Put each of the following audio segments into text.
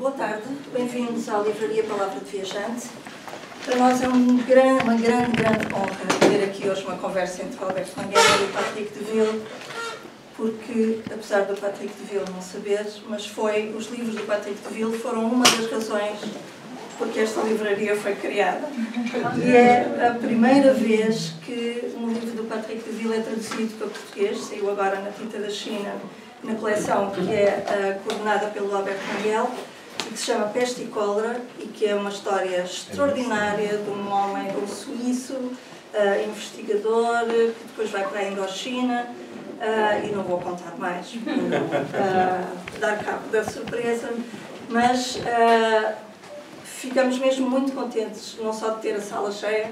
Boa tarde, bem-vindos à Livraria Palavra de Viajante. Para nós é uma grande honra ter aqui hoje uma conversa entre o Alberto Manguel e o Patrick de Ville, porque, apesar do Patrick de Ville não saber, mas os livros do Patrick de Ville foram uma das razões porque esta livraria foi criada. E é a primeira vez que um livro do Patrick de Ville é traduzido para português, saiu agora na Tinta da China, na coleção que é coordenada pelo Alberto Manguel, que se chama Peste e Cólera, e que é uma história extraordinária de um homem, um suíço, investigador, que depois vai para a Indochina, e não vou contar mais, para não dar cabo da surpresa, mas ficamos mesmo muito contentes, não só de ter a sala cheia,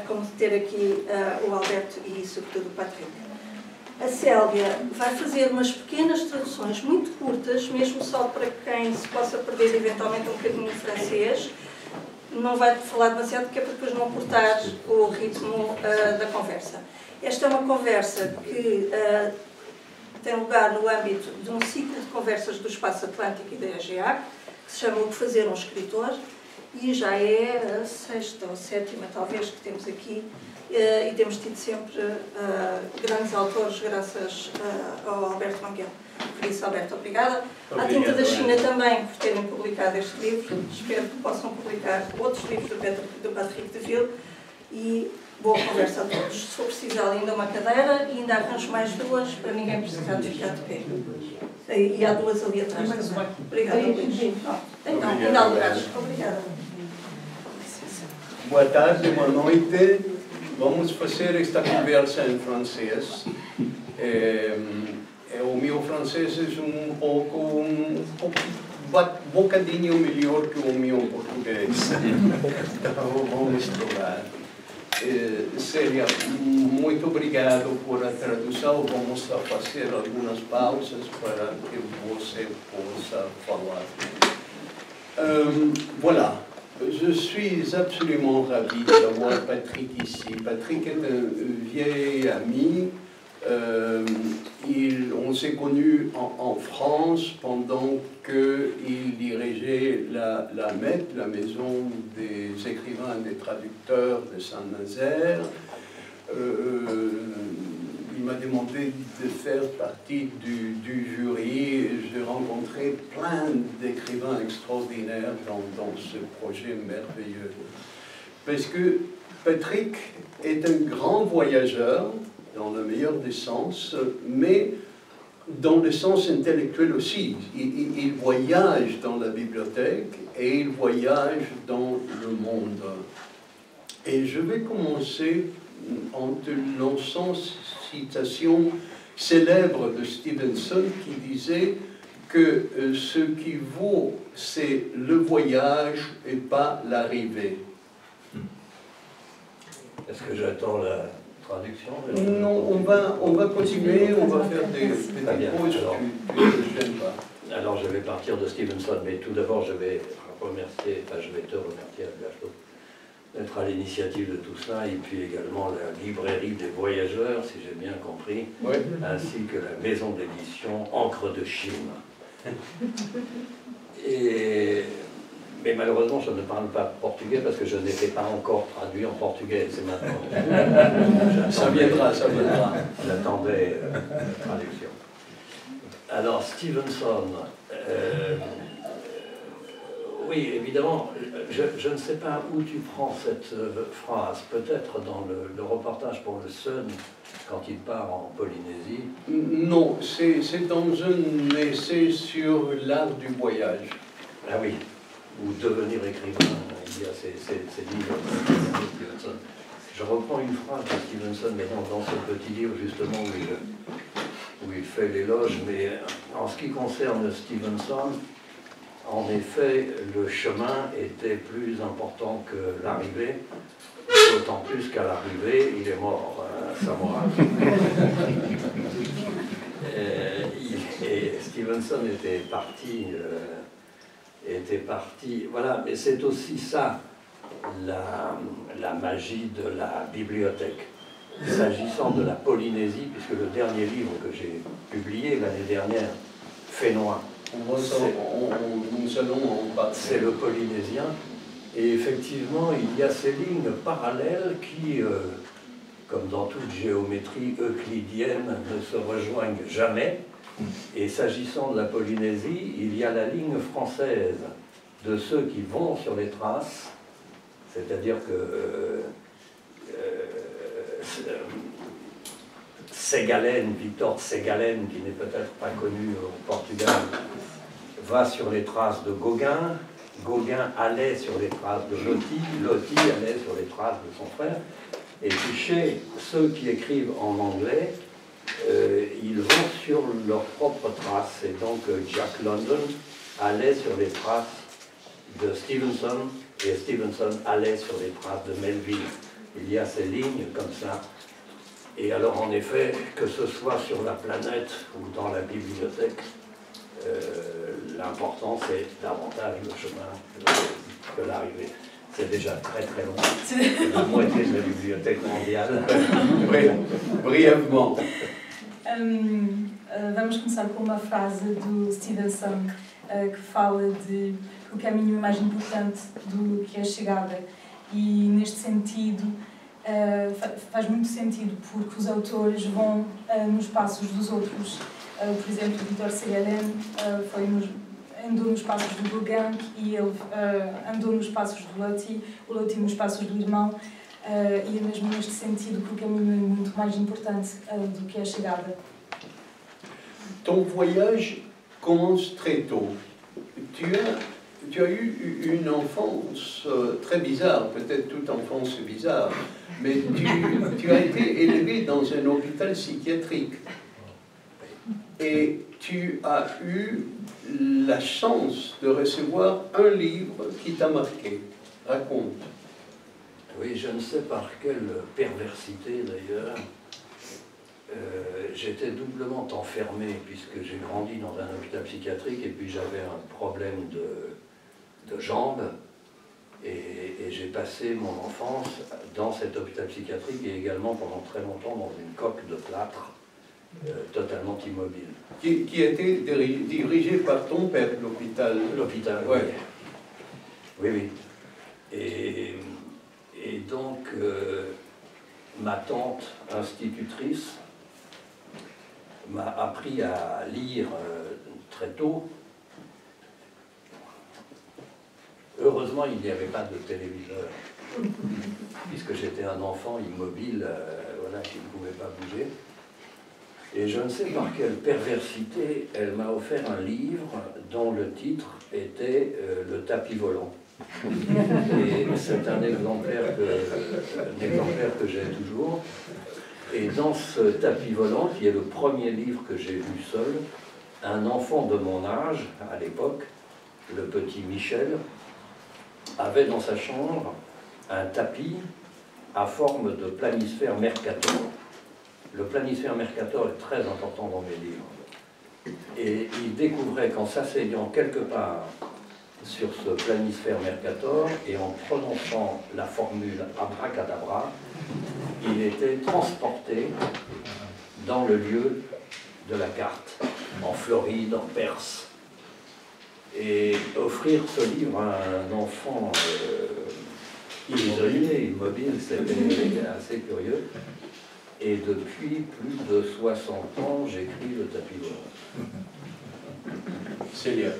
como de ter aqui o Alberto e, sobretudo, o Patrick. A Célia vai fazer umas pequenas traduções muito curtas, mesmo só para quem se possa perder eventualmente um bocadinho de francês. Não vai falar demasiado, porque é para depois não cortar o ritmo da conversa. Esta é uma conversa que tem lugar no âmbito de um ciclo de conversas do Espaço Atlântico e da EGEAC, que se chama O que Fazer um Escritor, e já é a sexta ou sétima, talvez, que temos aqui. E temos tido sempre grandes autores graças ao Alberto Manguel. Por isso, Alberto, obrigada. À Tinta da China também por terem publicado este livro. Espero que possam publicar outros livros do Patrick de Ville. E boa conversa a todos. Se for preciso ainda uma cadeira, e ainda arranjo mais duas para ninguém precisar de ficar de pé. E há duas ali atrás também. Obrigada, Luís. Então, ainda há lugares. Obrigada. Boa tarde, boa noite. Vamos fazer esta conversa em francês. O meu francês é um bocadinho melhor que o meu português. Então vamos provar. Célia, muito obrigado por a tradução. Vamos fazer algumas pausas para que você possa falar. Voilà. Je suis absolument ravi d'avoir Patrick ici. Patrick est un vieil ami. On s'est connus en France pendant qu'il dirigeait la MET, la Maison des écrivains et des traducteurs de Saint-Nazaire. Il m'a demandé de faire partie du jury et j'ai rencontré plein d'écrivains extraordinaires dans ce projet merveilleux. Parce que Patrick est un grand voyageur, dans le meilleur des sens, mais dans le sens intellectuel aussi. Il voyage dans la bibliothèque et il voyage dans le monde. Et je vais commencer en te lançant citation célèbre de Stevenson qui disait que ce qui vaut, c'est le voyage et pas l'arrivée. Est-ce que j'attends la traduction? Non, on va continuer, on va faire des petites pauses, tu ne gênes pas. Alors je vais partir de Stevenson, mais tout d'abord je vais te remercier, Alberto, d'être à l'initiative de tout cela, et puis également la librairie des voyageurs, si j'ai bien compris, oui, ainsi que la maison d'édition Encre de Chine. Mais malheureusement, je ne parle pas portugais parce que je n'étais pas encore traduit en portugais, c'est maintenant. Ça viendra, ça viendra. J'attendais la traduction. Alors, Stevenson, oui, évidemment, je ne sais pas où tu prends cette phrase, peut-être dans le reportage pour le Sun, quand il part en Polynésie. Non, c'est dans un essai sur l'art du voyage. Ah oui, ou devenir écrivain, il y a ces livres de Stevenson. Je reprends une phrase de Stevenson, mais dans ce petit livre justement où il fait l'éloge, mais en ce qui concerne Stevenson, en effet, le chemin était plus important que l'arrivée, d'autant plus qu'à l'arrivée, il est mort, Samora. Et Stevenson était parti, voilà, mais c'est aussi ça, la magie de la bibliothèque. S'agissant de la Polynésie, puisque le dernier livre que j'ai publié l'année dernière, Fénois, Nous allons en parler. C'est le polynésien. Et effectivement, il y a ces lignes parallèles qui, comme dans toute géométrie euclidienne, ne se rejoignent jamais. Et s'agissant de la Polynésie, il y a la ligne française de ceux qui vont sur les traces, c'est-à-dire que Segalen, Victor Segalen, qui n'est peut-être pas connu au Portugal, va sur les traces de Gauguin. Gauguin allait sur les traces de Loti, Loti allait sur les traces de son frère. Et puis chez ceux qui écrivent en anglais, ils vont sur leurs propres traces. Et donc Jack London allait sur les traces de Stevenson, et Stevenson allait sur les traces de Melville. Il y a ces lignes comme ça. Et alors en effet, que ce soit sur la planète ou dans la bibliothèque, l'important c'est davantage le chemin que l'arrivée. C'est déjà très très long. C'est la moitié de la bibliothèque mondiale. Oui, brièvement. Vamos começar com uma frase do Stevenson que fala de o caminho mais importante do que a chegada. E neste sentido faz muito sentido porque os autores vão nos passos dos outros. Por exemplo, Victor Segalen andou nos passos do Gauguin e ele andou nos passos do Loti, o Loti nos passos do irmão, e é mesmo neste sentido que o caminho é muito mais importante do que a chegada. Ton voyage commence très tôt. Tu as eu une enfance très bizarre, peut-être toute enfance bizarre, mais tu as été élevé dans un hôpital psychiatrique. Et tu as eu la chance de recevoir un livre qui t'a marqué. Raconte. Oui, je ne sais par quelle perversité d'ailleurs, j'étais doublement enfermé puisque j'ai grandi dans un hôpital psychiatrique et puis j'avais un problème de jambes et j'ai passé mon enfance dans cet hôpital psychiatrique et également pendant très longtemps dans une coque de plâtre totalement immobile. Qui était dirigé par ton père, l'hôpital. L'hôpital, ouais. Oui. Oui. Et donc, ma tante institutrice m'a appris à lire très tôt. Heureusement, il n'y avait pas de téléviseur, puisque j'étais un enfant immobile, voilà, qui ne pouvait pas bouger. Et je ne sais par quelle perversité, elle m'a offert un livre dont le titre était Le tapis volant. Et c'est un exemplaire que j'ai toujours. Et dans ce tapis volant, qui est le premier livre que j'ai lu seul, un enfant de mon âge, à l'époque, le petit Michel, avait dans sa chambre un tapis à forme de planisphère Mercator. Le planisphère Mercator est très important dans mes livres. Et il découvrait qu'en s'asseyant quelque part sur ce planisphère Mercator et en prononçant la formule abracadabra, il était transporté dans le lieu de la carte, en Floride, en Perse. Et offrir ce livre à un enfant isolé, immobile, c'était assez curieux. Et depuis plus de 60 ans, j'écris le tapis volant. Célia.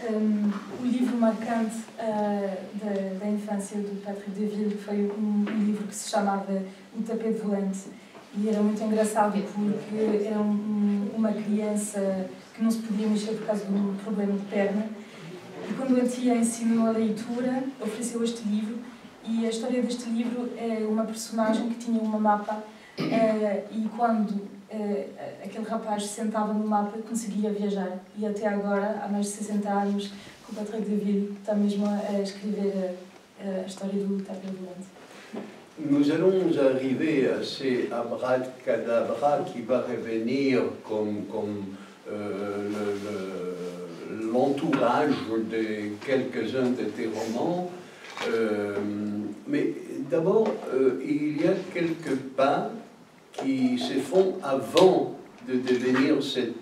O livro marcante da infância do Patrick Deville foi livro que se chamava O Tapete Volante. E era muito engraçado porque era uma criança que não se podia mexer por causa de um problema de perna. E quando a tia ensinou a leitura, ofereceu este livro. E a história deste livro é uma personagem que tinha uma mapa e quando aquele rapaz se sentava no mapa conseguia viajar. E até agora, há mais de 60 anos, o Patrick Deville está mesmo a escrever a história do tapete volante. Nous allons arriver à ces abracadabra qui va revenir comme l'entourage de quelques-uns de tes romans. Mais d'abord, il y a quelques pas qui se font avant de devenir cet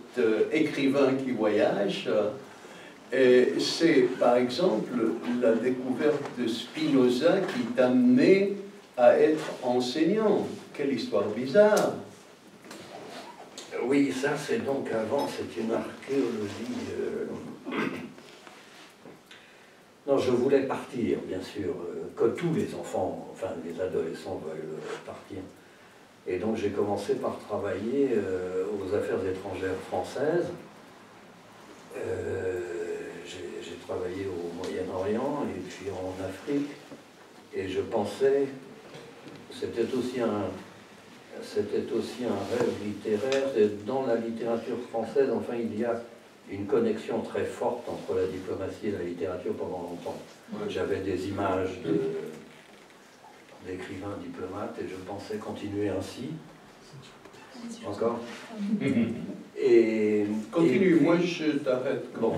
écrivain qui voyage. C'est par exemple la découverte de Spinoza qui t'a amené à être enseignant. Quelle histoire bizarre! Oui, ça c'est donc avant, c'est une archéologie. Non, je voulais partir, bien sûr, que tous les enfants, enfin les adolescents veulent partir. Et donc j'ai commencé par travailler aux affaires étrangères françaises. J'ai travaillé au Moyen-Orient et puis en Afrique. Et je pensais, c'était aussi un rêve littéraire. Dans la littérature française, enfin, il y a une connexion très forte entre la diplomatie et la littérature pendant longtemps. J'avais des images d'écrivains diplomates et je pensais continuer ainsi. Encore. Continue, moi je t'arrête. Bon.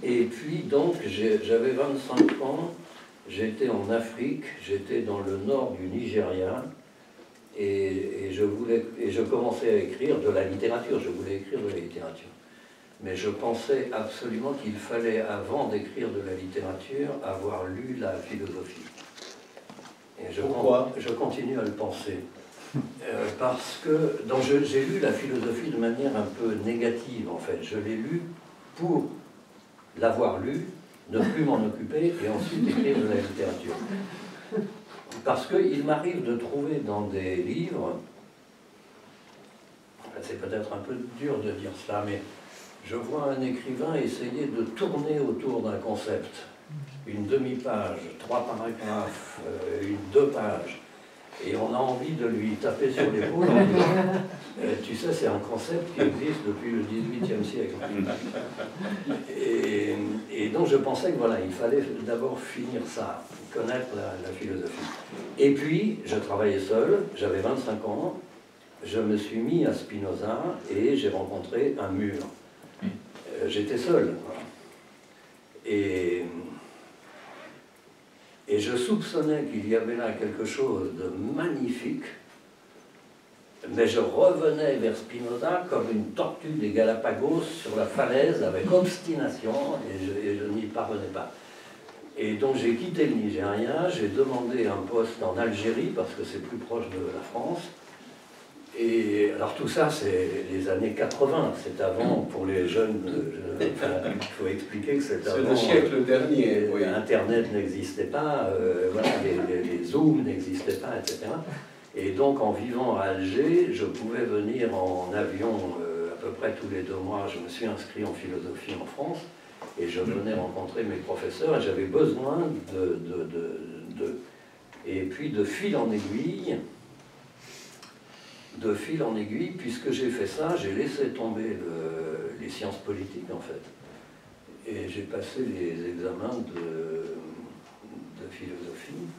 Et puis donc, j'avais 25 ans, j'étais en Afrique, j'étais dans le nord du Nigeria, et je commençais à écrire de la littérature, je voulais écrire de la littérature. Mais je pensais absolument qu'il fallait, avant d'écrire de la littérature, avoir lu la philosophie. Et Pourquoi ? Je continue à le penser. Parce que j'ai lu la philosophie de manière un peu négative, en fait. Je l'ai lu pour l'avoir lu, ne plus m'en occuper, et ensuite écrire de la littérature. Parce qu'il m'arrive de trouver dans des livres, c'est peut-être un peu dur de dire cela, mais je vois un écrivain essayer de tourner autour d'un concept. Une demi-page, 3 paragraphes, 2 pages. Et on a envie de lui taper sur l'épaule en disant tu sais, c'est un concept qui existe depuis le XVIIIe siècle. Et donc je pensais que voilà, il fallait d'abord finir ça, connaître la philosophie. Et puis, je travaillais seul, j'avais 25 ans, je me suis mis à Spinoza et j'ai rencontré un mur. J'étais seul. Et je soupçonnais qu'il y avait là quelque chose de magnifique, mais je revenais vers Spinoza comme une tortue des Galapagos sur la falaise avec obstination, et je n'y parvenais pas. Et donc j'ai quitté le Nigeria, j'ai demandé un poste en Algérie, parce que c'est plus proche de la France. Et alors tout ça, c'est les années 80, c'est avant, pour les jeunes, il faut expliquer que c'est avant... C'est le siècle dernier, oui. Internet n'existait pas, voilà, les Zooms n'existaient pas, etc. Et donc en vivant à Alger, je pouvais venir en avion à peu près tous les 2 mois. Je me suis inscrit en philosophie en France, et je venais rencontrer mes professeurs, et j'avais besoin Et puis de fil en aiguille, puisque j'ai fait ça, j'ai laissé tomber les sciences politiques, en fait. Et j'ai passé les examens de philosophie.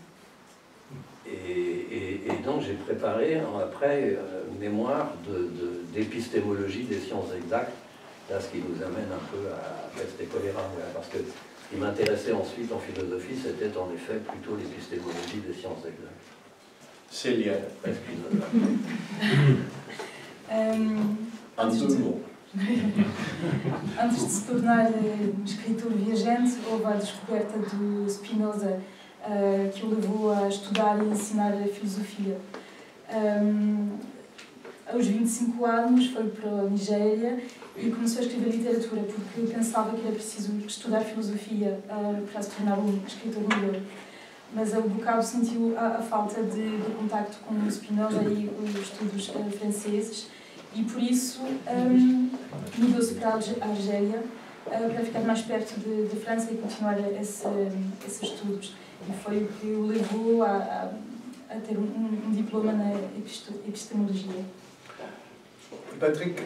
Et donc j'ai préparé, après, mémoire d'épistémologie des sciences exactes, là, ce qui nous amène un peu à Peste et choléra, parce que ce qui m'intéressait ensuite en philosophie, c'était en effet plutôt l'épistémologie des sciences exactes. Célia. Antes de se tornar escritor viajante, houve a descoberta do Spinoza, que o levou a estudar e ensinar a filosofia. Aos 25 anos foi para a Nigéria e começou a escrever literatura, porque pensava que era preciso estudar filosofia para se tornar um escritor melhor. Mas o bocado sentiu a falta de contacto com o Spinoza e os estudos franceses, e por isso mudou-se para a Argélia para ficar mais perto de França e continuar esses estudos. E foi o que o levou a ter diplôme na épistémologie. Patrick,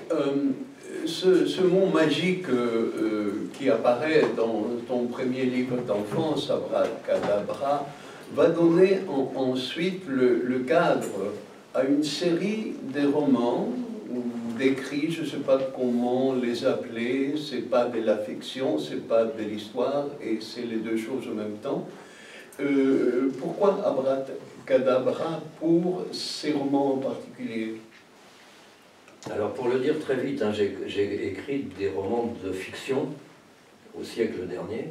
ce mot magique qui apparaît dans ton premier livre d'enfance, Abracadabra, va donner ensuite le cadre à une série de romans ou d'écrits, je ne sais pas comment les appeler, c'est pas de la fiction, c'est pas de l'histoire, et c'est les deux choses en même temps. Pourquoi Abracadabra pour ces romans en particulier? Alors pour le dire très vite, hein, j'ai écrit des romans de fiction au siècle dernier.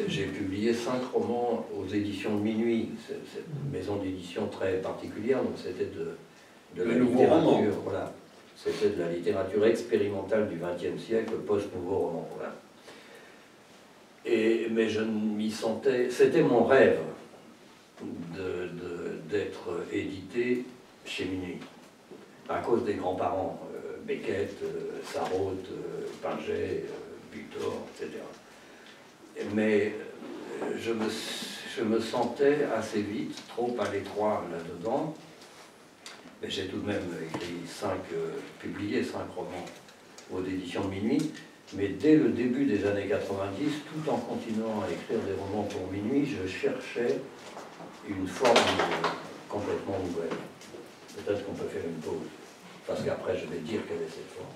J'ai publié 5 romans aux éditions de Minuit, c'est une maison d'édition très particulière, donc c'était de la littérature, voilà. C'était de la littérature expérimentale du XXe siècle, post-nouveau roman. Voilà. Mais je m'y sentais, c'était mon rêve d'être édité chez Minuit, à cause des grands-parents, Beckett, Sarraute, Pinget, Butor, etc. Mais je me sentais assez vite trop à l'étroit là-dedans. Mais j'ai tout de même publié 5 romans aux éditions de Minuit. Mais dès le début des années 90, tout en continuant à écrire des romans pour Minuit, je cherchais une forme complètement nouvelle. Peut-être qu'on peut faire une pause, parce qu'après je vais dire quelle est cette forme.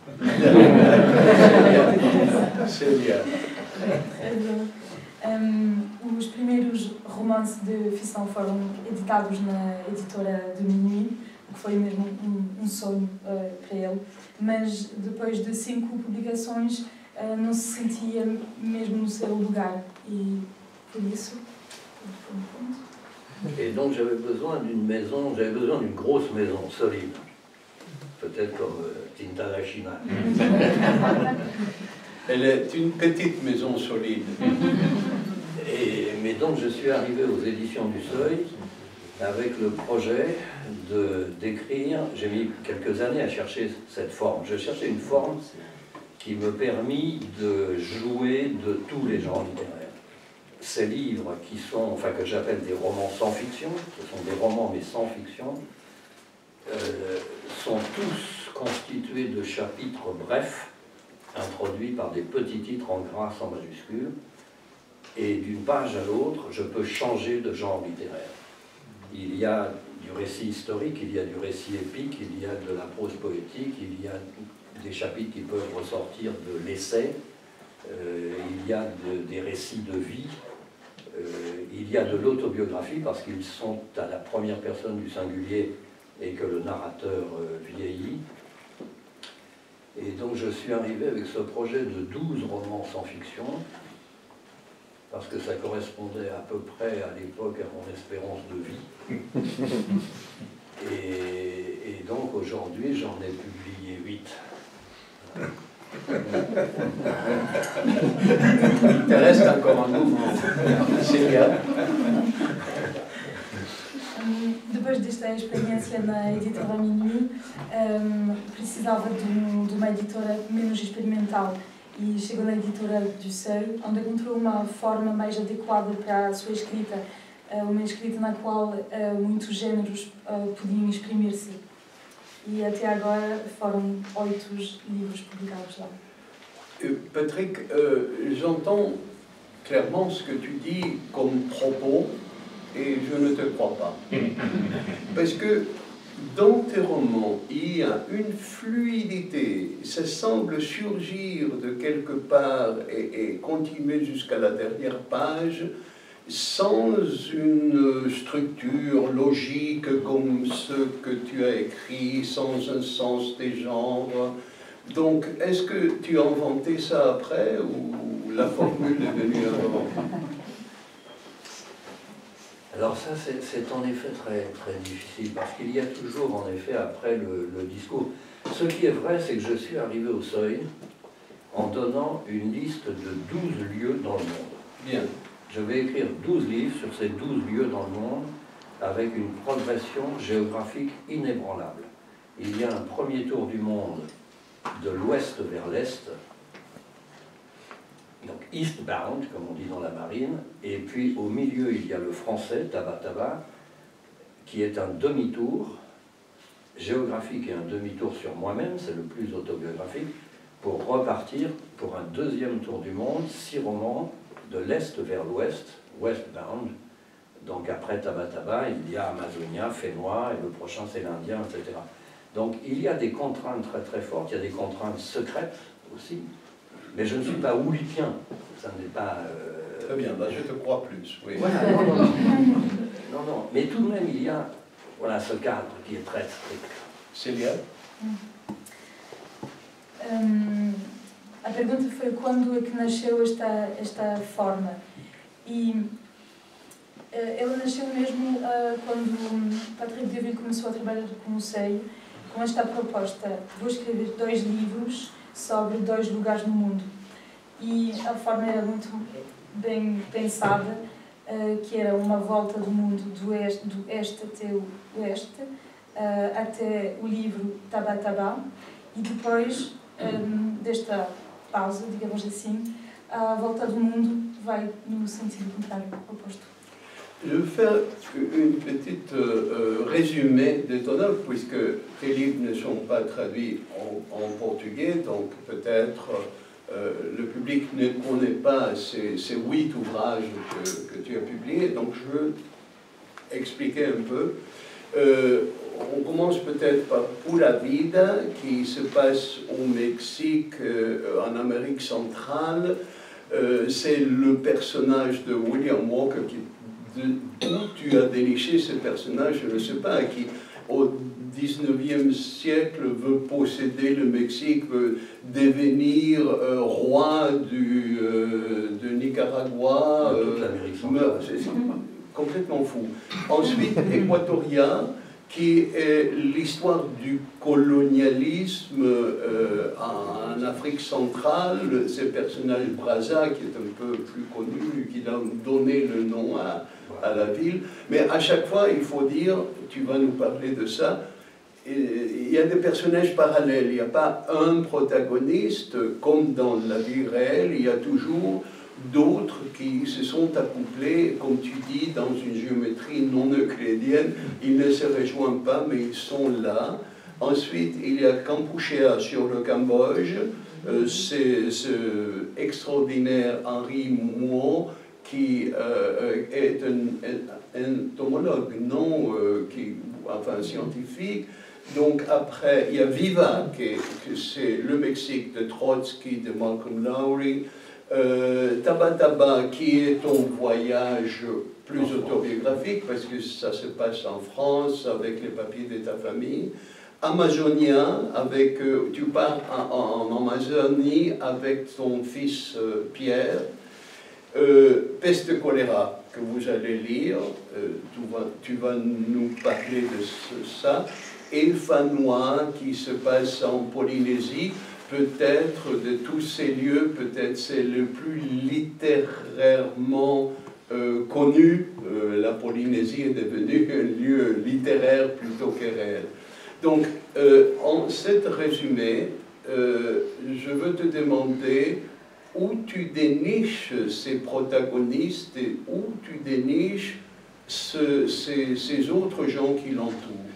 C'est bien. Très bien. Os primeiros romances de ficção foram editados na editora de Minuit, o que foi mesmo sonho para ele, mas depois de 5 publicações não se sentia mesmo no seu lugar, e por isso foi ponto. Et donc j'avais besoin d'une grosse maison, solide. Peut-être comme Tinta la China. Elle est une petite maison solide. Mais donc je suis arrivé aux éditions du Seuil avec le projet d'écrire, j'ai mis quelques années à chercher cette forme. Je cherchais une forme qui me permit de jouer de tous les genres littéraires. Ces livres qui sont, enfin que j'appelle des romans sans fiction, ce sont des romans mais sans fiction, sont tous constitués de chapitres brefs, introduits par des petits titres en gras sans majuscules, et d'une page à l'autre, je peux changer de genre littéraire. Il y a du récit historique, il y a du récit épique, il y a de la prose poétique, il y a des chapitres qui peuvent ressortir de l'essai, il y a des récits de vie, il y a de l'autobiographie parce qu'ils sont à la première personne du singulier et que le narrateur vieillit. Et donc je suis arrivé avec ce projet de 12 romans sans fiction, parce que ça correspondait à peu près à l'époque à mon espérance de vie. Et donc aujourd'hui j'en ai publié 8. Il te reste encore un mouvement. C'est bien. Depois desta experiência na editora Minuit, precisava de uma editora menos experimental e chegou na editora do Seuil, onde encontrou uma forma mais adequada para a sua escrita, uma escrita na qual muitos géneros podiam exprimir-se. E até agora foram 8 livros publicados lá. Patrick, j'entends clairement ce que tu dis comme propos et je ne te crois pas. Parce que dans tes romans, il y a une fluidité, ça semble surgir de quelque part et continuer jusqu'à la dernière page sans une structure logique comme ce que tu as écrit, sans un sens des genres. Donc, est-ce que tu as inventé ça après ou la formule est venue avant? Alors ça, c'est en effet très, très difficile, parce qu'il y a toujours, en effet, après le discours. Ce qui est vrai, c'est que je suis arrivé au Seuil en donnant une liste de 12 lieux dans le monde. Bien. Je vais écrire 12 livres sur ces 12 lieux dans le monde, avec une progression géographique inébranlable. Il y a un premier tour du monde de l'ouest vers l'est, donc eastbound, comme on dit dans la marine, et puis au milieu il y a le français, Taba Taba, qui est un demi-tour géographique et un demi-tour sur moi-même, c'est le plus autobiographique, pour repartir pour un deuxième tour du monde, 6 romans, de l'est vers l'ouest, westbound. Donc après Taba Taba, il y a Amazonia, Fénois, et le prochain c'est l'Indien, etc. Donc il y a des contraintes très très fortes, il y a des contraintes secrètes aussi, mais je ne suis pas oulipien, ça n'est pas... Très bien, bah, je te crois plus, oui. Voilà, non, mais tout de même il y a voilà, ce cadre qui est très strict. Célia? A pergunta foi quando é que nasceu esta forma. E ela nasceu mesmo quando Patrick Deville começou a trabalhar com o SEI, com esta proposta: vou escrever 2 livros sobre 2 lugares no mundo. E a forma era muito bem pensada, que era uma volta do mundo do este até o oeste, até o livro Taba Taba, e depois desta pausa, digamos assim, a volta do mundo vai no sentido contrário, oposto. Je vais faire une petite résumé de ton œuvre, puisque tes livres ne sont pas traduits en portugais, donc peut-être le public ne connaît pas ces 8 ouvrages que tu as publiés, donc je veux expliquer un peu. On commence peut-être par Pura Vida, qui se passe au Mexique, en Amérique centrale. C'est le personnage de William Walker d'où tu as déniché ce personnage, je ne sais pas, qui au XIXe siècle veut posséder le Mexique, veut devenir roi de Nicaragua. Toute l'Amérique centrale. C'est complètement fou. Ensuite, Équatoria, qui est l'histoire du colonialisme en Afrique centrale. Ce personnage Brazza, qui est un peu plus connu, qui a donné le nom à la ville. Mais à chaque fois, il faut dire, tu vas nous parler de ça, il y a des personnages parallèles. Il n'y a pas un protagoniste, comme dans la vie réelle, il y a toujours d'autres qui se sont accouplés, comme tu dis, dans une géométrie non euclidienne. Ils ne se rejoignent pas, mais ils sont là. Ensuite, il y a Kampuchea sur le Cambodge. C'est ce extraordinaire Henri Mouon, qui est un entomologue, non, enfin scientifique. Donc après, il y a Viva, que c'est le Mexique de Trotsky, de Malcolm Lowry. Taba Taba, qui est ton voyage plus autobiographique, parce que ça se passe en France, avec les papiers de ta famille. Amazonia, tu pars en Amazonie avec ton fils Pierre. Peste choléra, que vous allez lire, tu vas nous parler de ça. Elfanois, qui se passe en Polynésie. Peut-être de tous ces lieux, peut-être c'est le plus littérairement connu. La Polynésie est devenue un lieu littéraire plutôt que réel. Donc, en cet résumé, je veux te demander où tu déniches ces protagonistes et où tu déniches ces autres gens qui l'entourent.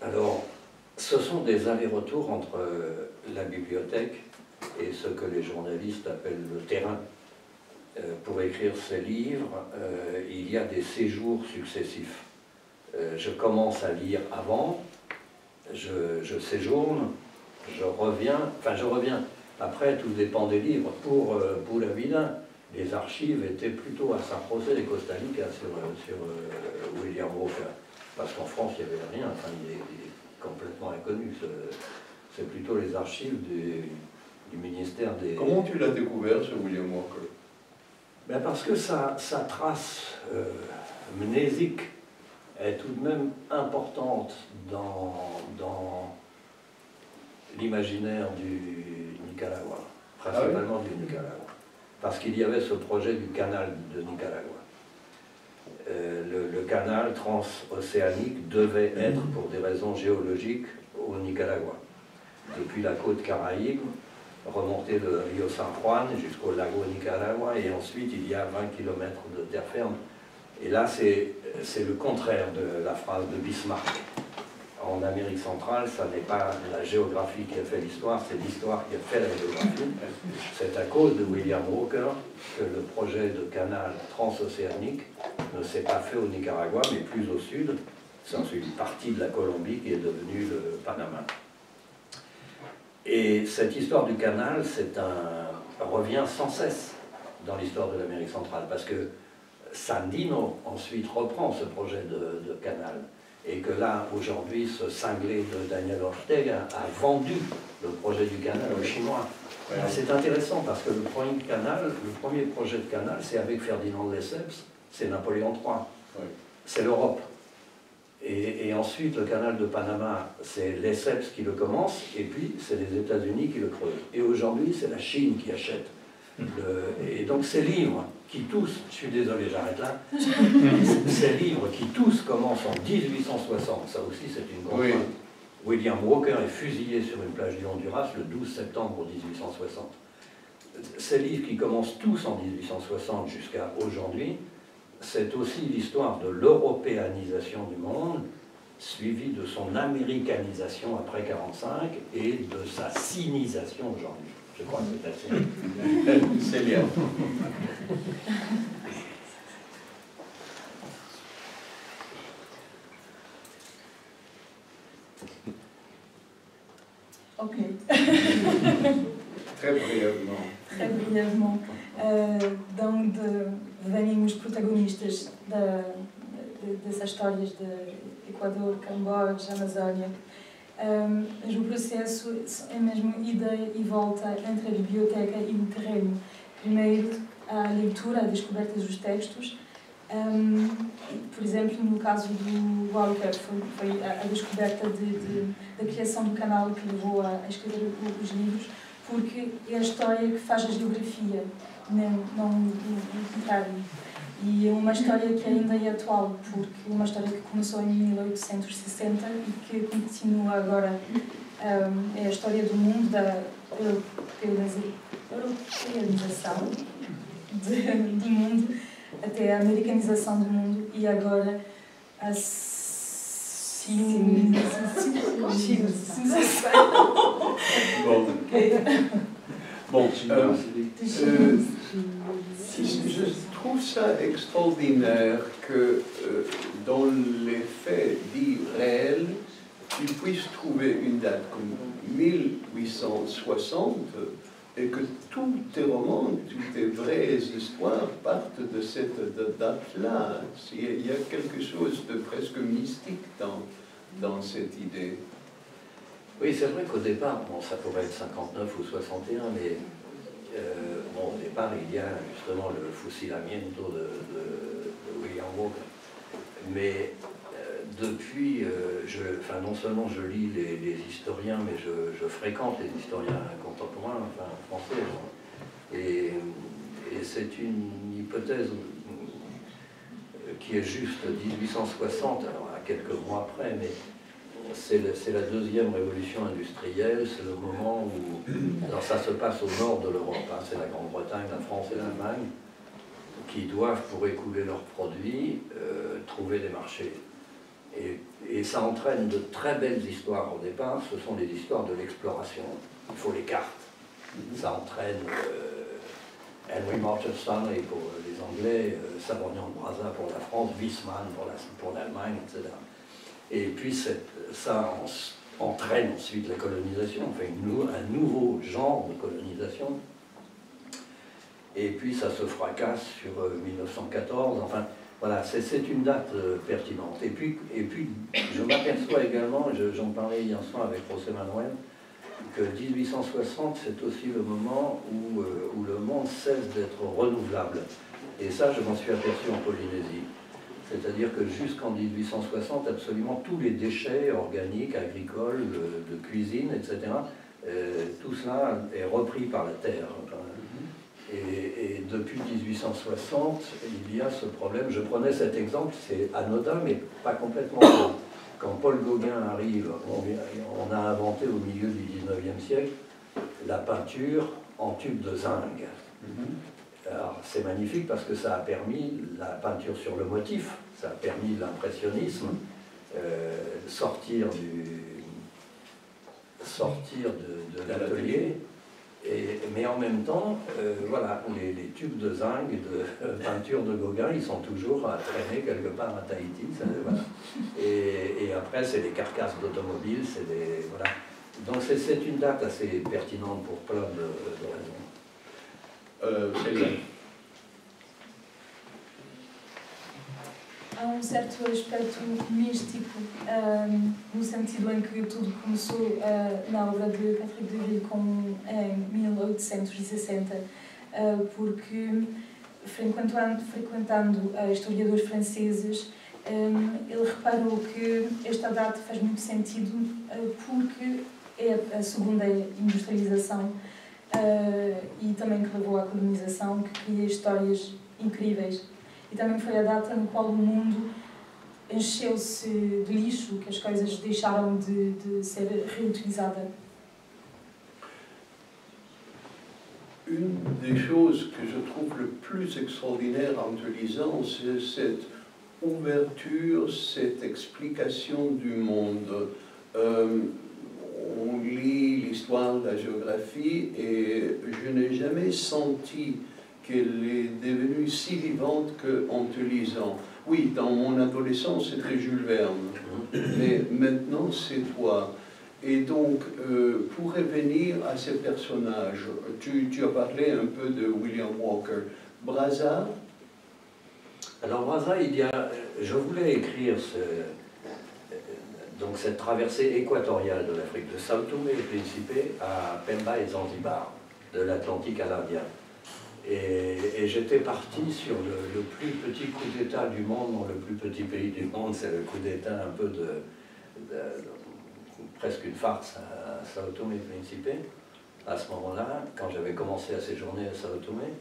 Alors, ce sont des allers-retours entre la bibliothèque et ce que les journalistes appellent le terrain. Pour écrire ces livres, il y a des séjours successifs. Je commence à lire avant, je séjourne, je reviens. Après, tout dépend des livres. Pour la Vida, les archives étaient plutôt à San José de Costa Rica sur William Walker. Parce qu'en France, il n'y avait rien, enfin, il est complètement inconnu. C'est plutôt les archives du ministère des... Comment tu l'as découvert, ce William Walker? Ben parce que sa trace mnésique est tout de même importante dans l'imaginaire du Nicaragua, principalement du Nicaragua. Parce qu'il y avait ce projet du canal de Nicaragua. Le canal transocéanique devait être, pour des raisons géologiques, au Nicaragua. Depuis la côte Caraïbe, remonter le Rio San Juan jusqu'au lago Nicaragua, et ensuite il y a 20 km de terre ferme. Et là, c'est le contraire de la phrase de Bismarck. En Amérique centrale, ça n'est pas la géographie qui a fait l'histoire, c'est l'histoire qui a fait la géographie. C'est à cause de William Walker que le projet de canal transocéanique ne s'est pas fait au Nicaragua, mais plus au sud. C'est ensuite une partie de la Colombie qui est devenue le Panama. Et cette histoire du canal revient sans cesse dans l'histoire de l'Amérique centrale, parce que Sandino ensuite reprend ce projet de canal. Et que là, aujourd'hui, ce cinglé de Daniel Ortega a vendu le projet du canal aux Chinois. Ouais. C'est intéressant parce que le premier projet de canal, c'est avec Ferdinand Lesseps, c'est Napoléon III. Ouais. C'est l'Europe. Et ensuite, le canal de Panama, c'est Lesseps qui le commence, et puis c'est les États-Unis qui le creusent. Et aujourd'hui, c'est la Chine qui achète. Et donc ces livres qui tous, je suis désolé, j'arrête là, ces livres qui tous commencent en 1860, ça aussi c'est une contrainte. Oui. William Walker est fusillé sur une plage du Honduras le 12 septembre 1860. Ces livres qui commencent tous en 1860 jusqu'à aujourd'hui, c'est aussi l'histoire de l'européanisation du monde, suivie de son américanisation après 1945 et de sa sinisation aujourd'hui. Je crois que c'est assez. C'est bien. Ok. Très brièvement. Très brièvement. Donc, venimos protagonistas dessas histórias de Equador, Camboja, Amazónia. Mas o processo é mesmo ida e volta entre a biblioteca e o terreno. Primeiro, a leitura, a descoberta dos textos. Por exemplo, no caso do Walker, foi a descoberta da criação do canal que levou a escrever os livros, porque é a história que faz a geografia, não o contrário. E é uma história que ainda é atual, porque é uma história que começou em 1860 e que continua agora. É a história do mundo, da europeanização do mundo, até a americanização do mundo e agora a civilização. Bon, je trouve ça extraordinaire que dans les faits dits réels, tu puisses trouver une date comme 1860 et que tous tes romans, toutes tes vraies histoires partent de cette date-là. Il y a quelque chose de presque mystique dans cette idée. Oui, c'est vrai qu'au départ, bon, ça pourrait être 59 ou 61, mais bon, au départ, il y a justement le Fusilamiento de William Walker. Mais depuis, non seulement je lis les historiens, mais je fréquente les historiens contemporains, enfin français. Et c'est une hypothèse qui est juste 1860, alors à quelques mois près, mais c'est la deuxième révolution industrielle, c'est le moment où... Alors ça se passe au nord de l'Europe, hein, c'est la Grande-Bretagne, la France et l'Allemagne, qui doivent, pour écouler leurs produits, trouver des marchés. Et ça entraîne de très belles histoires au départ, ce sont les histoires de l'exploration. Il faut les cartes. Ça entraîne Henry Morton Stanley pour les Anglais, Savognin de Brazza pour la France, Wiesmann pour l'Allemagne, etc. Et puis ça entraîne ensuite la colonisation, enfin un nouveau genre de colonisation. Et puis ça se fracasse sur 1914, enfin voilà, c'est une date pertinente. Et puis je m'aperçois également, j'en parlais hier soir avec José Manuel, que 1860 c'est aussi le moment où le monde cesse d'être renouvelable. Et ça je m'en suis aperçu en Polynésie. C'est-à-dire que jusqu'en 1860, absolument tous les déchets organiques, agricoles, de cuisine, etc., tout cela est repris par la terre. Et depuis 1860, il y a ce problème. Je prenais cet exemple, c'est anodin, mais pas complètement. Quand Paul Gauguin arrive, on a inventé au milieu du 19e siècle la peinture en tube de zinc. Alors, c'est magnifique parce que ça a permis la peinture sur le motif, ça a permis l'impressionnisme, sortir de l'atelier, mais en même temps, voilà, les tubes de zinc de peinture de Gauguin, ils sont toujours à traîner quelque part à Tahiti. Ça, voilà. Et après, c'est les carcasses d'automobiles, c'est des... Voilà. Donc c'est une date assez pertinente pour plein de raisons. há um certo aspecto místico, no sentido em que tudo começou na obra de Patrick Deville em 1860, porque frequentando historiadores franceses, ele reparou que esta data faz muito sentido porque é a segunda industrialização e também que levou à colonização, que cria histórias incríveis. E também foi a data no qual o mundo encheu-se de lixo, que as coisas deixaram de ser reutilizadas. Une des choses que je trouve le plus extraordinaire en te lisant, c'est cette ouverture, cette explication du monde. On lit l'histoire, la géographie, et je n'ai jamais senti qu'elle est devenue si vivante qu'en te lisant. Oui, dans mon adolescence, c'était Jules Verne, mais maintenant, c'est toi. Et donc, pour revenir à ces personnages, tu as parlé un peu de William Walker. Brazza? Alors Brazza, je voulais écrire donc cette traversée équatoriale de l'Afrique, de Sao Tomé et Principe à Pemba et Zanzibar, de l'Atlantique à l'Indien. Et j'étais parti sur le plus petit coup d'État du monde, dans le plus petit pays du monde, c'est le coup d'État un peu presque une farce à Sao Tomé et Principe, à ce moment-là, quand j'avais commencé à séjourner à Sao Tomé.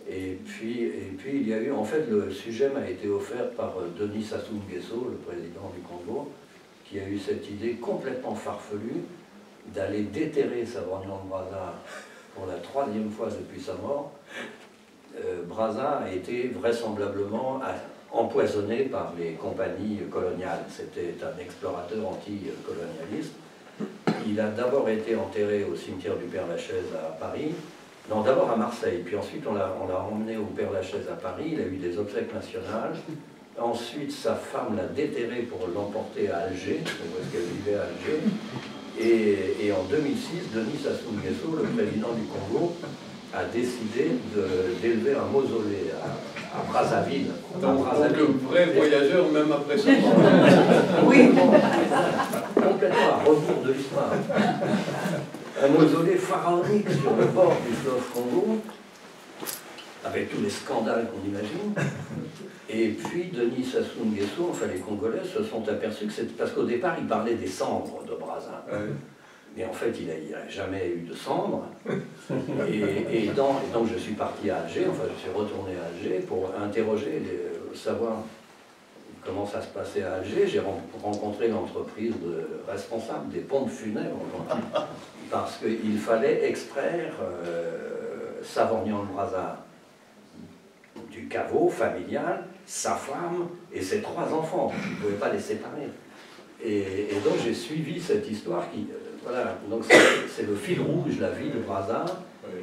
Et puis il y a eu, en fait, le sujet m'a été offert par Denis Sassou Nguesso, le président du Congo, qui a eu cette idée complètement farfelue d'aller déterrer Savorgnan de Brazza pour la 3e fois depuis sa mort. Brazza a été vraisemblablement empoisonné par les compagnies coloniales. C'était un explorateur anticolonialiste. Il a d'abord été enterré au cimetière du Père-Lachaise à Paris, non, d'abord à Marseille, puis ensuite on l'a emmené au Père-Lachaise à Paris, il a eu des obsèques nationales. Ensuite, sa femme l'a déterré pour l'emporter à Alger, parce qu'elle vivait à Alger. Et en 2006, Denis Sassou Nguesso, le président du Congo, a décidé d'élever un mausolée à Brazzaville. Donc le vrai voyageur, même après ça. Oui, complètement à rebours de l'histoire. Un mausolée pharaonique sur le bord du fleuve Congo, avec tous les scandales qu'on imagine. Et puis Denis Sassou Nguesso, enfin les Congolais, se sont aperçus que c'est parce qu'au départ, ils parlaient des cendres de Brazza. Mais en fait, il n'a jamais eu de cendres. Et donc je suis parti à Alger, enfin je suis retourné à Alger pour interroger, savoir comment ça se passait à Alger. J'ai rencontré l'entreprise responsable des pompes funèbres, parce qu'il fallait extraire Savorgnan de Brazza du caveau familial, sa femme et ses 3 enfants. Il ne pouvait pas les séparer. Et donc j'ai suivi cette histoire qui... voilà, donc c'est le fil rouge, la vie de Brazza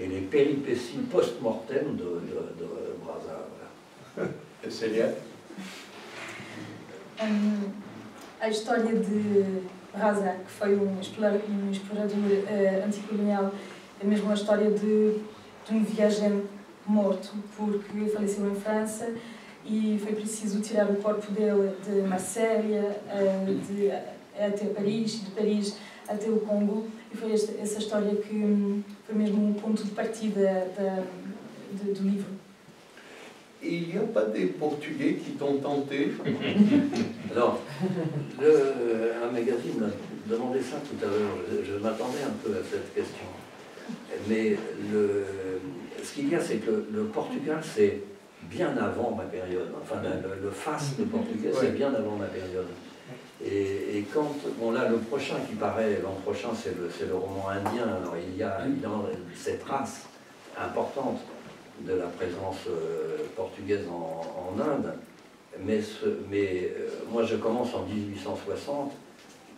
et les péripéties post-mortem de Brazza. Voilà. Et Célia? A história de Brazza, que foi explorador anticolonial, é mesmo a história de um viajante morto porque faleceu em França e foi preciso tirar o corpo dele de Marselha até Paris, de Paris até o Congo, e foi essa história que foi mesmo ponto de partida do livro. Il n'y a pas des Portugais qui t'ont tenté? Alors, un magazine m'a demandé ça tout à l'heure, je m'attendais un peu à cette question. Mais ce qu'il y a, c'est que le Portugal, c'est bien avant ma période. Enfin, le faste portugais, c'est bien avant ma période. Et quand, bon là, le prochain qui paraît l'an prochain, c'est le roman indien. Alors il y a évidemment cette trace importante de la présence portugaise en Inde. Mais moi, je commence en 1860.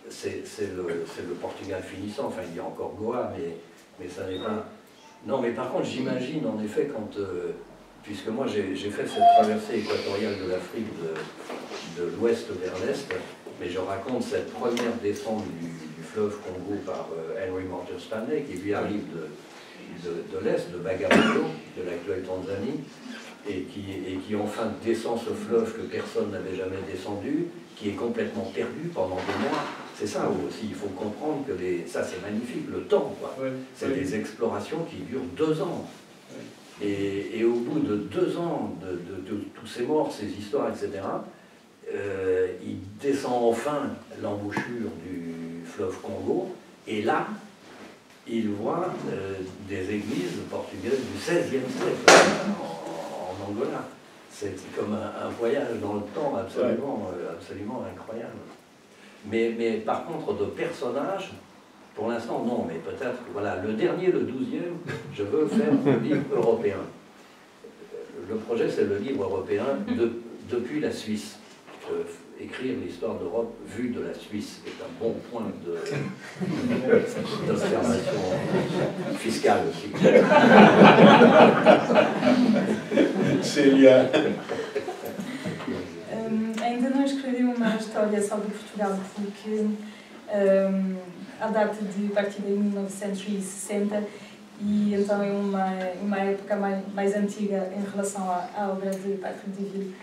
C'est le Portugal finissant. Enfin, il y a encore Goa, mais ça n'est pas... Non, mais par contre, j'imagine en effet quand... puisque moi, j'ai fait cette traversée équatoriale de l'Afrique de l'ouest vers l'est, mais je raconte cette première descente du fleuve Congo par Henry Morton Stanley, qui lui arrive de l'est, de Bagamoyo, de l'actuelle Tanzanie, et qui enfin descend ce fleuve que personne n'avait jamais descendu, qui est complètement perdu pendant des mois. C'est ça aussi, il faut comprendre que ça c'est magnifique, le temps, quoi. Ouais, c'est ouais. des explorations qui durent 2 ans. Ouais. Et au bout de 2 ans de tous ces morts, ces histoires, etc., il descend enfin l'embouchure du fleuve Congo, et là, il voit des églises portugaises du XVIe siècle en Angola. C'est comme un voyage dans le temps absolument incroyable. Mais par contre, de personnages, pour l'instant, non, mais peut-être, voilà, le dernier, le 12e, je veux faire un livre européen. Le projet, c'est le livre européen depuis la Suisse. Écrire l'histoire d'Europe vue de la Suisse est un bon point d'observation fiscale aussi. Célia. Ainda não escrevi uma história sobre Portugal porque a data de partida é 1960 e então é uma época mais antiga em relação à obra de Patrick de Ville.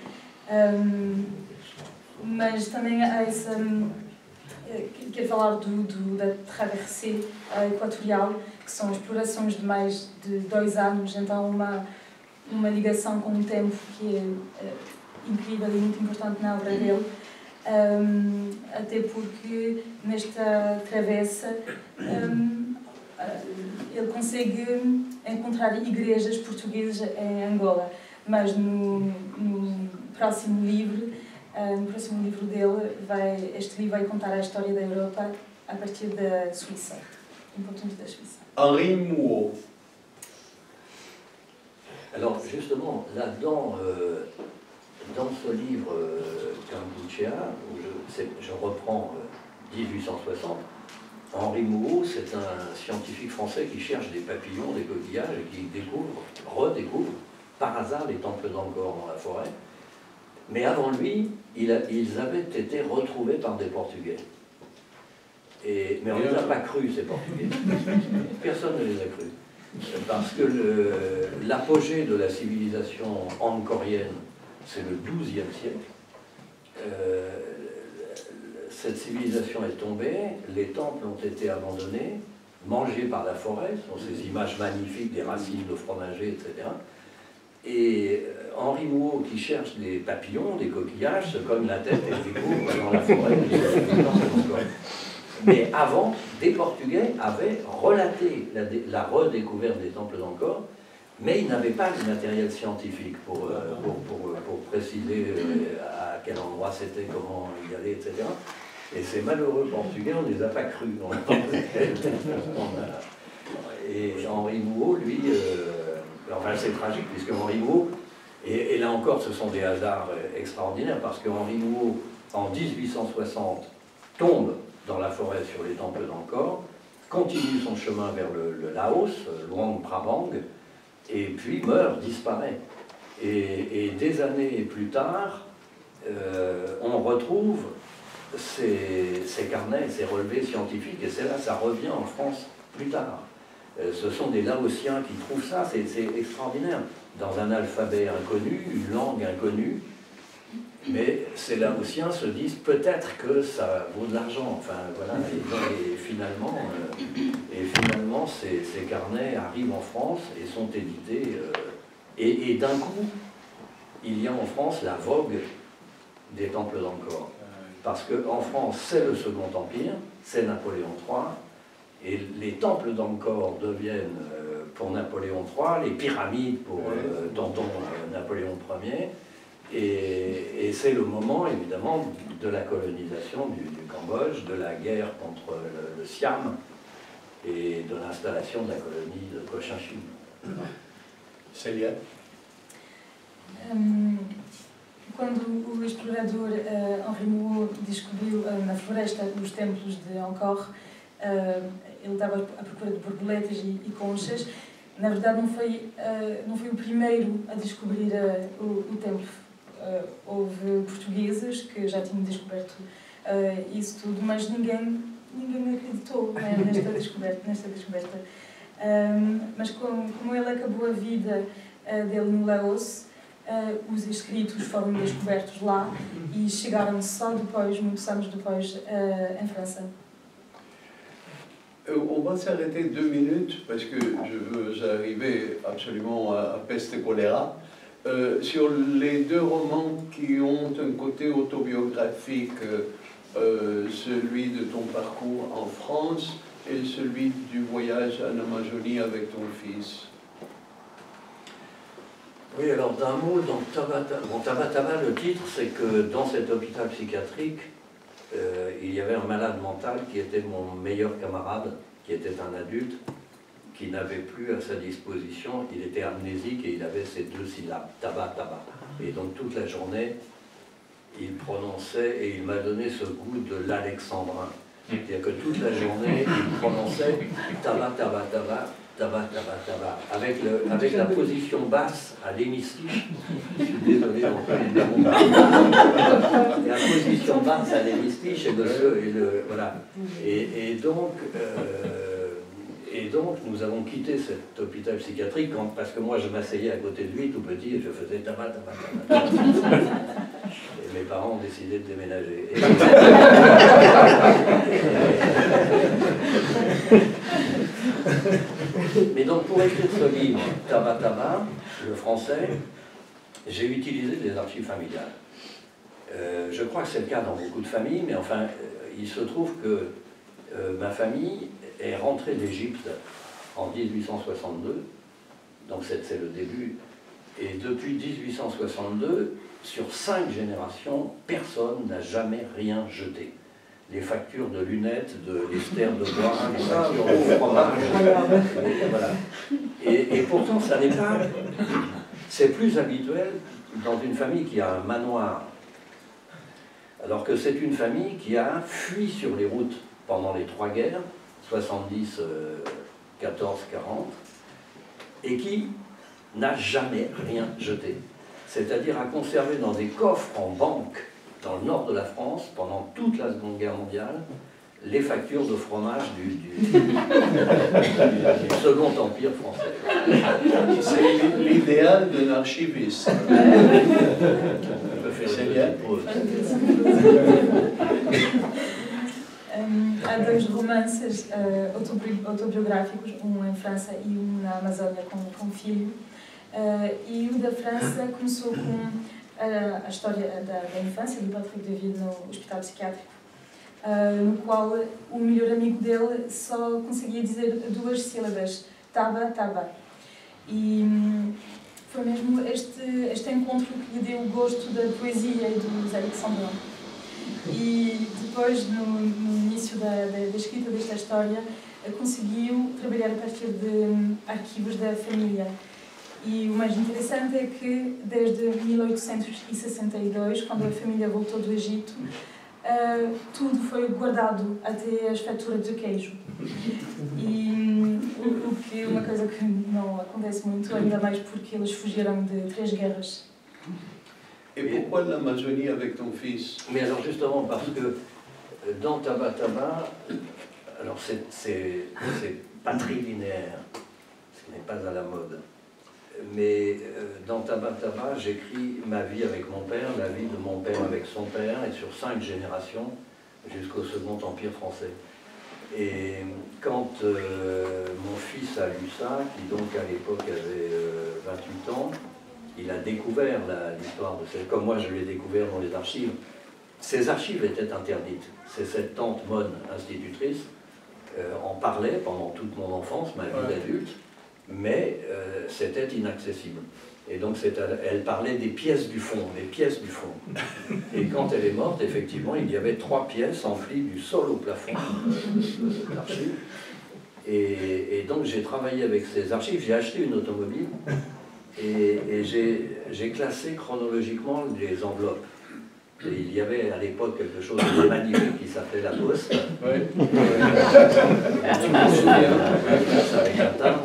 Mas também há essa... Quero falar da traversée equatorial, que são explorações de mais de 2 anos, então uma ligação com o tempo que é incrível e muito importante na obra dele, até porque nesta travessa ele consegue encontrar igrejas portuguesas em Angola, mas no próximo livro dele, este livro vai contar a história da Europa a partir da Suíça, importante da Suíça. Henri Mouot. Alors justement, là-dedans, dans ce livre Kampuchea, où je reprends 1860, Henri Mouot, c'est un scientifique français qui cherche des papillons, des coquillages, et qui redécouvre par hasard les temples d'Angkor dans la forêt. Mais avant lui, ils avaient été retrouvés par des Portugais. Mais on ne les a pas crus, ces Portugais. Personne ne les a crus. Parce que l'apogée de la civilisation angkorienne, c'est le XIIe siècle. Cette civilisation est tombée, les temples ont été abandonnés, mangés par la forêt, ce sont ces images magnifiques des racines de fromager, etc. Et Henri Mouot, qui cherche des papillons, des coquillages, se cogne la tête et découvre dans la forêt Mais avant, des Portugais avaient relaté la redécouverte des temples d'Angkor, mais ils n'avaient pas de matériel scientifique pour préciser à quel endroit c'était, comment y aller, etc. Et ces malheureux Portugais, on ne les a pas crus. Et Henri Mouot, lui, enfin c'est tragique, puisque Henri Mouot, et là encore ce sont des hasards extraordinaires, parce que Henri Mouot, en 1860, tombe dans la forêt sur les temples d'Angkor, continue son chemin vers le Laos, Luang Prabang, et puis meurt, disparaît. Et des années plus tard, on retrouve ces carnets, ces relevés scientifiques, et c'est là, ça revient en France plus tard. Ce sont des Laotiens qui trouvent ça, c'est extraordinaire. Dans un alphabet inconnu, une langue inconnue, mais ces Laotiens se disent peut-être que ça vaut de l'argent. Enfin, voilà. Et finalement ces carnets arrivent en France et sont édités. Et d'un coup, il y a en France la vogue des temples d'Angkor. Parce qu'en France, c'est le Second Empire, c'est Napoléon III, et les temples d'Angkor deviennent, pour Napoléon III, les pyramides pour tonton Napoléon Ier, et c'est le moment, évidemment, de la colonisation du Cambodge, de la guerre contre le Siam, et de l'installation de la colonie de Cochinchine. Célia? Quando o explorador Henri Mouot descobriu na floresta os templos de Angkor, ele estava à procura de borboletas e conchas. Na verdade, não foi o primeiro a descobrir o templo. Houve portugueses que já tinham descoberto isso tudo, mas ninguém acreditou, né, nesta descoberta. Mas como ele acabou a vida dele no Laos, os escritos foram descobertos lá e chegaram só depois, muitos anos depois, em França. On va s'arrêter 2 minutes parce que je veux arriver absolument à Peste et Choléra. Sur les 2 romans qui ont un côté autobiographique, celui de ton parcours en France et celui du voyage en Amazonie avec ton fils. Oui, alors d'un mot, dans Taba Taba, le titre, c'est que dans cet hôpital psychiatrique, il y avait un malade mental qui était mon meilleur camarade, qui était un adulte, qui n'avait plus à sa disposition, il était amnésique et il avait ces 2 syllabes, Taba Taba. Et donc toute la journée, il prononçait et il m'a donné ce goût de l'alexandrin. C'est-à-dire que toute la journée, il prononçait Taba Taba Taba, Taba Taba Taba, avec la position basse à l'hémistiche. Je suis désolé d'employer des mots. La position basse à l'hémistiche voilà. Et donc, nous avons quitté cet hôpital psychiatrique parce que moi, je m'asseyais à côté de lui, tout petit, et je faisais Taba Taba Taba. Et mes parents ont décidé de déménager. Mais donc, pour écrire ce livre, Taba Taba, le français, j'ai utilisé des archives familiales. Je crois que c'est le cas dans beaucoup de familles, mais enfin, il se trouve que ma famille est rentrée d'Égypte en 1862, donc c'est le début, et depuis 1862, sur 5 générations, personne n'a jamais rien jeté. Les factures de lunettes, l'ester de bois, les factures de fromage, voilà. Et pourtant, ça n'est pas... C'est plus habituel dans une famille qui a un manoir, alors que c'est une famille qui a fui sur les routes pendant les 3 guerres, 70, 14, 40, et qui n'a jamais rien jeté. C'est-à-dire a conservé dans des coffres en banque dans le nord de la France, pendant toute la Seconde Guerre mondiale, les factures de fromage du Second Empire français. C'est l'idéal d'un archiviste. C'est bien. Há 2 romances autobiográficos, em França e na Amazônia com o filho. E o da França começou com a história da infância do Patrick Deville no hospital psiquiátrico, no qual o melhor amigo dele só conseguia dizer 2 sílabas, Taba Taba. E foi mesmo este encontro que lhe deu o gosto da poesia e dos alexandrins. E depois, no início da escrita desta história, conseguiu trabalhar a partir de arquivos da família. E o mais interessante é que, desde 1862, quando a família voltou do Egito, tudo foi guardado, até as faturas de queijo. E o que é uma coisa que não acontece muito, ainda mais porque eles fugiram de 3 guerras. Et pourquoi l'Amazonie avec ton fils? Mais alors justement parce que dans Taba Taba, alors c'est patrilinéaire, ce qui n'est pas à la mode. Mais dans Taba Taba, j'écris ma vie avec mon père, la vie de mon père avec son père, et sur 5 générations jusqu'au Second Empire français. Et quand mon fils a lu ça, qui donc à l'époque avait 28 ans, il a découvert l'histoire de cette... Comme moi je l'ai découvert dans les archives. Ces archives étaient interdites. C'est cette tante Mone, institutrice, en parlait pendant toute mon enfance, ma vie d'adulte, mais c'était inaccessible. Et donc elle parlait des pièces du fond, les pièces du fond. Et quand elle est morte, effectivement, il y avait 3 pièces enfouies du sol au plafond d'archives. Et donc j'ai travaillé avec ces archives, j'ai acheté une automobile et j'ai classé chronologiquement les enveloppes. Et il y avait à l'époque quelque chose de magnifique qui s'appelait la Poste. Oui. Avec un timbre.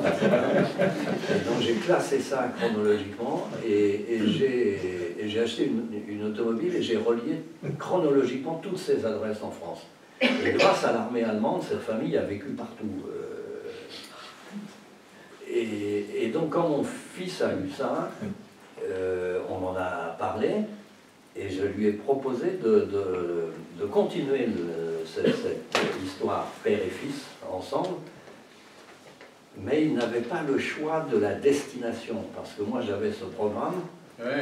Et donc j'ai classé ça chronologiquement et j'ai acheté une automobile et j'ai relié chronologiquement toutes ces adresses en France. Et grâce à l'armée allemande, cette famille a vécu partout. Et donc quand mon fils a lu ça, on en a parlé, et je lui ai proposé de continuer cette histoire père et fils ensemble, mais il n'avait pas le choix de la destination, parce que moi j'avais ce programme,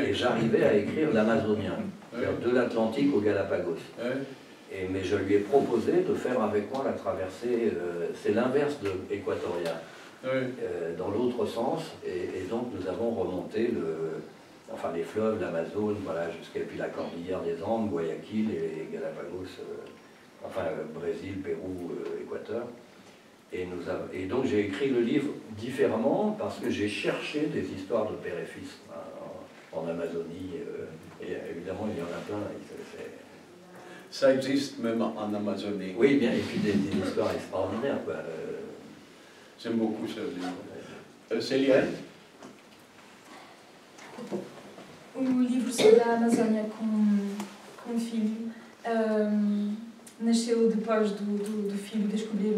et j'arrivais à écrire l'amazonien, de l'Atlantique au Galapagos. Mais je lui ai proposé de faire avec moi la traversée, c'est l'inverse de Équatorial, dans l'autre sens, et donc nous avons remonté les fleuves, l'Amazone, voilà, jusqu'à puis la cordillère des Andes, Guayaquil et Galapagos, Brésil, Pérou, Équateur. Et donc j'ai écrit le livre différemment parce que j'ai cherché des histoires de père et fils en Amazonie, et évidemment il y en a plein. Ça existe même en Amazonie. Oui, bien, et puis des histoires extraordinaires. J'aime beaucoup ce livre. Célia? O livro sobre a Amazónia com o filho nasceu depois do filho descobrir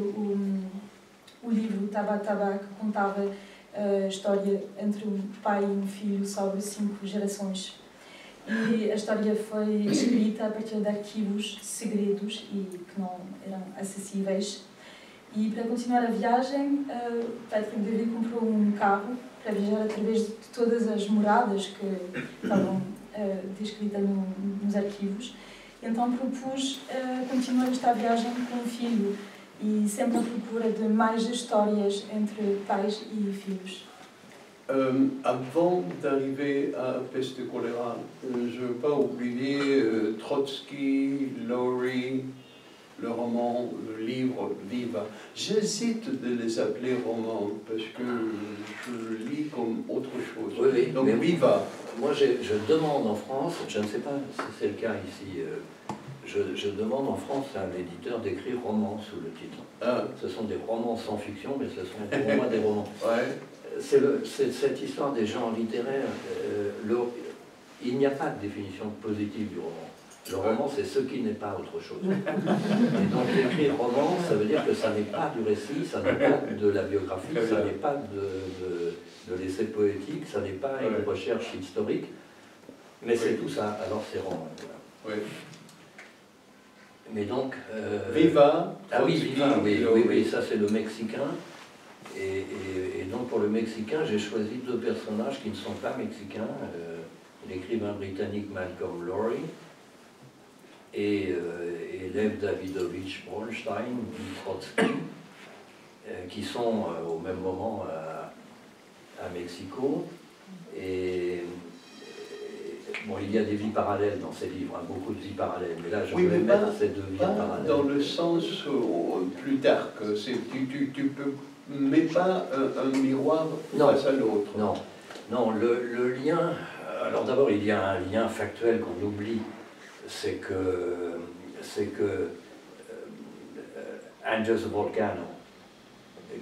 o livro Taba Taba, que contava a história entre um pai e um filho sobre 5 gerações. E a história foi escrita a partir de arquivos segredos e que não eram acessíveis. E para continuar a viagem, Patrick Deville comprou um carro para viajar através de todas as moradas que estavam descritas nos arquivos. Então propus continuar esta viagem com o filho e sempre à procura de mais histórias entre pais e filhos. Avant d'arriver à Peste et choléra, je ne veux pas oublier Trotsky, Laurie, le roman, le livre Viva. J'hésite de les appeler romans parce que je le lis comme autre chose. Oui, donc Viva. Moi je demande en France, je ne sais pas si c'est le cas ici, je demande en France à l'éditeur d'écrire romans sous le titre. Ce sont des romans sans fiction, mais ce sont pour moi des romans. C'est cette histoire des genres littéraires. Il n'y a pas de définition positive du roman. Le roman, c'est ce qui n'est pas autre chose. Et donc, écrire roman, ça veut dire que ça n'est pas du récit, ça n'est pas de la biographie, ça n'est pas de l'essai poétique, ça n'est pas une recherche historique, mais c'est tout ça. Alors, c'est roman. Voilà. Mais donc... Viva. Ah oui, Viva, oui, ça c'est le mexicain. Et donc pour le mexicain, j'ai choisi 2 personnages qui ne sont pas mexicains, l'écrivain britannique Malcolm Lowry et Lev Davidovich Bronstein, Trotsky, qui sont au même moment à Mexico. Et bon, il y a des vies parallèles dans ces livres, beaucoup de vies parallèles, mais là je voulais mettre ces 2 vies parallèles. Dans le sens plus dark, tu peux... mais pas un miroir face à l'autre. Non, le lien... Alors d'abord, il y a un lien factuel qu'on oublie, c'est que Angels Volcano,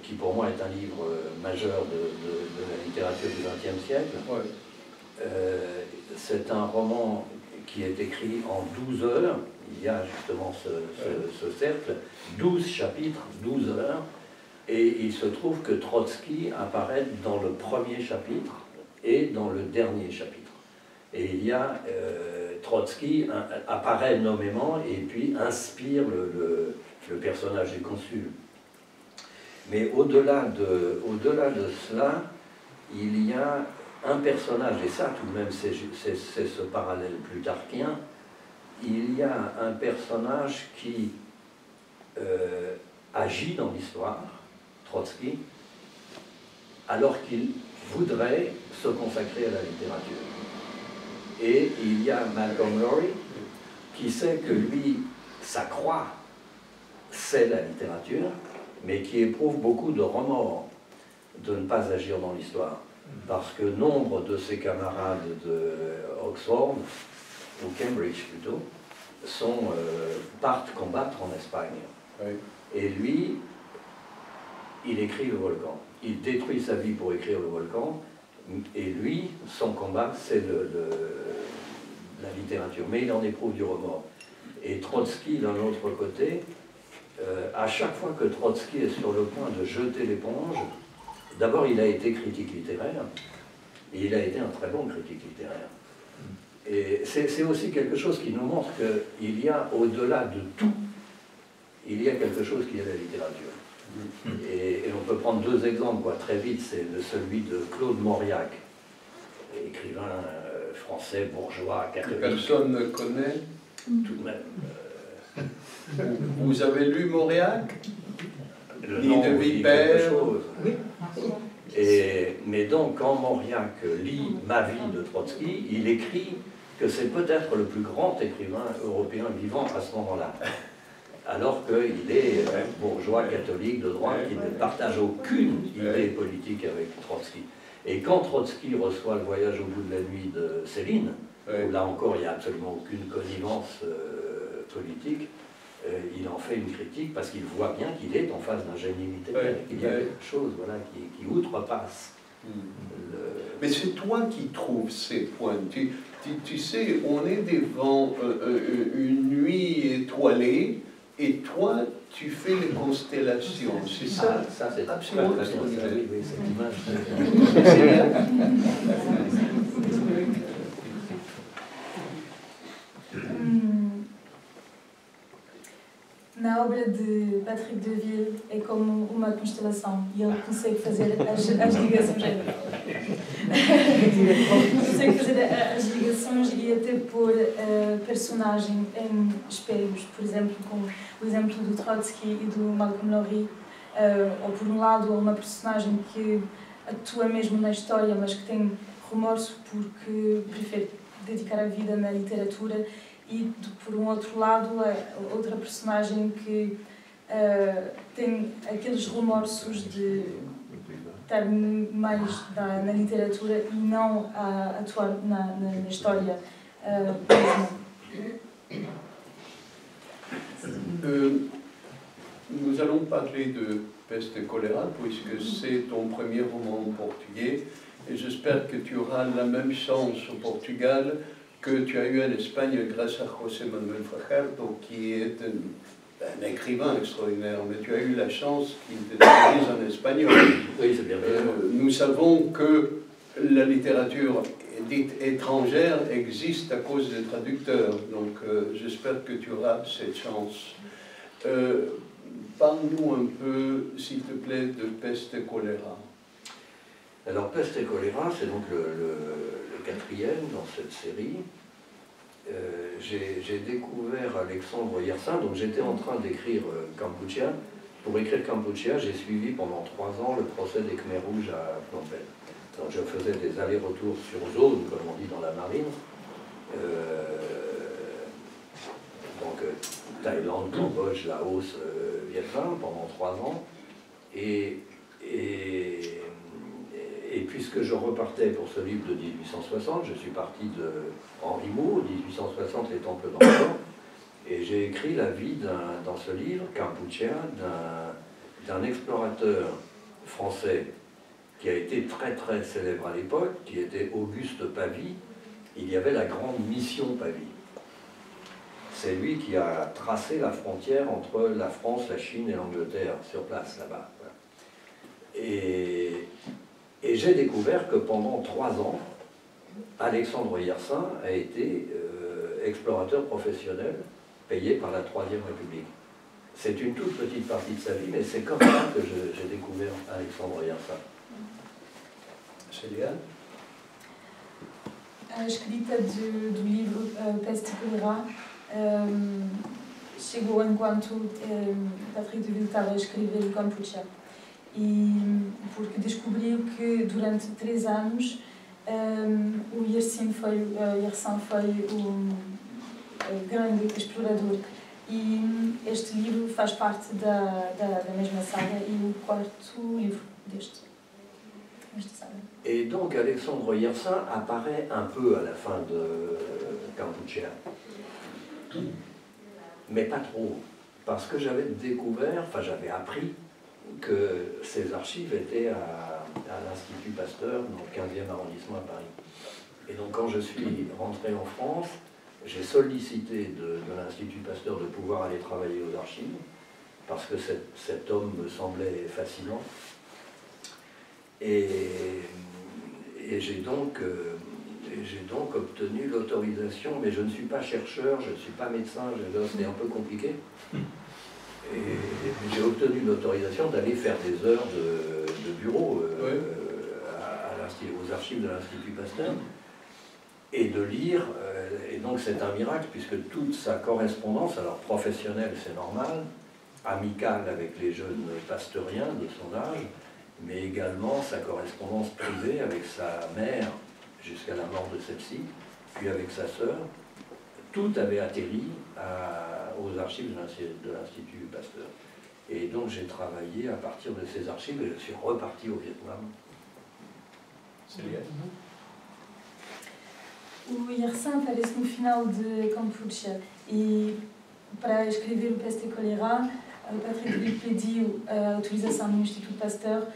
qui pour moi est un livre majeur de la littérature du XXe siècle, c'est un roman qui est écrit en 12 heures. Il y a justement ce cercle, 12 chapitres, 12 heures. Et il se trouve que Trotsky apparaît dans le premier chapitre et dans le dernier chapitre. Et il y a Trotsky apparaît nommément et puis inspire le personnage du consul. Mais au-delà de cela, il y a un personnage, et ça tout de même c'est ce parallèle plutarchien, il y a un personnage qui agit dans l'histoire, Trotsky, alors qu'il voudrait se consacrer à la littérature. Et il y a Malcolm Lowry qui sait que lui, sa croix, c'est la littérature, mais qui éprouve beaucoup de remords de ne pas agir dans l'histoire. Parce que nombre de ses camarades de Oxford, ou Cambridge plutôt, partent combattre en Espagne. Et lui, il écrit Le Volcan. Il détruit sa vie pour écrire Le Volcan, et lui, son combat, c'est la littérature. Mais il en éprouve du remords. Et Trotsky, d'un autre côté, à chaque fois que Trotsky est sur le point de jeter l'éponge, d'abord il a été critique littéraire, et il a été un très bon critique littéraire. Et c'est aussi quelque chose qui nous montre qu'il y a, au-delà de tout, il y a quelque chose qui est la littérature. Et on peut prendre deux exemples très vite, c'est celui de Claude Mauriac, écrivain français, bourgeois, catholique. Que personne ne connaît. Tout de même. Vous avez lu Mauriac? Le Ni nom de vous dit Vipère. quelque chose. Mais donc, quand Mauriac lit Ma vie de Trotsky, il écrit que c'est peut-être le plus grand écrivain européen vivant à ce moment-là. Alors qu'il est bourgeois, catholique, de droite, qui ne partage aucune idée politique avec Trotsky. Et quand Trotsky reçoit le voyage au bout de la nuit de Céline, où là encore il n'y a absolument aucune connivence politique, il en fait une critique parce qu'il voit bien qu'il est en face d'un génie littéraire, qu'il y a quelque chose qui outrepasse. Mais c'est toi qui trouves ces points. Tu sais, on est devant une nuit étoilée, et toi, tu fais les constellations. C'est ça? Ça, c'est absolument très bien. Cette image. C'est bien. Na obra de Patrick Deville é como uma constelação e ele consegue fazer as ligações. Consegue fazer as ligações e até pôr a personagem em espelhos, por exemplo, com o exemplo do Trotsky e do Malcolm Lowry, ou por um lado uma personagem que atua mesmo na história, mas que tem remorso porque prefere dedicar a vida na literatura. E, por um outro lado, outra personagem que tem aqueles remorsos de estar mais na literatura e não a atuar na história mesmo. Nous allons parler de Peste et choléra, puisque c'est ton premier roman en portugais, et j'espère que tu auras la même chance au Portugal que tu as eu en Espagne grâce à José Manuel Fajardo, qui est un écrivain extraordinaire, mais tu as eu la chance qu'il te traduise en espagnol. Oui, c'est bien. Nous savons que la littérature dite étrangère existe à cause des traducteurs, donc j'espère que tu auras cette chance. Parle-nous un peu, s'il te plaît, de Peste et choléra. Alors, Peste et choléra, c'est donc le quatrième dans cette série. J'ai découvert Alexandre Yersin, donc j'étais en train d'écrire Kampuchea. Pour écrire Kampuchea, j'ai suivi pendant 3 ans le procès des Khmers rouges à Phnom Penh. Donc je faisais des allers-retours sur zone, comme on dit dans la marine. Thaïlande, Cambodge, Laos, Vietnam, pendant 3 ans. Et puisque je repartais pour ce livre de 1860, je suis parti de Henri Moore, 1860, les temples d'Angkor, et j'ai écrit la vie dans ce livre, Kampuchea, d'un explorateur français qui a été très très célèbre à l'époque, qui était Auguste Pavie. Il y avait la grande mission Pavie. C'est lui qui a tracé la frontière entre la France, la Chine et l'Angleterre, sur place, là-bas. Et j'ai découvert que pendant 3 ans, Alexandre Yersin a été explorateur professionnel payé par la Troisième République. C'est une toute petite partie de sa vie, mais c'est comme ça que j'ai découvert Alexandre Yersin. Célia? A escrita do livro Peste e Choléra chegou enquanto Patrick Deville estava a escrever o Kampuchea. E porque descobriu que durante 3 anos o Yersin foi um grande explorador, e este livro faz parte da mesma saga e o 4º livro desta saga. Et donc Alexandre Yersin apparaît un peu à la fin de Kampuchea, mais pas trop, parce que j'avais découvert, enfin j'avais appris que ces archives étaient à l'Institut Pasteur, dans le 15e arrondissement à Paris. Et donc quand je suis rentré en France, j'ai sollicité de l'Institut Pasteur de pouvoir aller travailler aux archives, parce que cet homme me semblait fascinant. Et j'ai donc Et j'ai donc obtenu l'autorisation, mais je ne suis pas chercheur, je ne suis pas médecin, c'est un peu compliqué. Et j'ai obtenu l'autorisation d'aller faire des heures de bureau aux archives de l'Institut Pasteur et de lire. Et donc c'est un miracle puisque toute sa correspondance, alors professionnelle c'est normal, amicale avec les jeunes pasteuriens de son âge, mais également sa correspondance privée avec sa mère jusqu'à la mort de celle-ci, puis avec sa sœur, tout avait atterri aux archives de l'Institut Pasteur. Et donc j'ai travaillé à partir de ces archives et je suis reparti au Vietnam. Célia? O Yersin aparece no final de Kampuchea e para escrever o Peste e Colera, o Patrick lhe pediu a autorização do Instituto Pasteur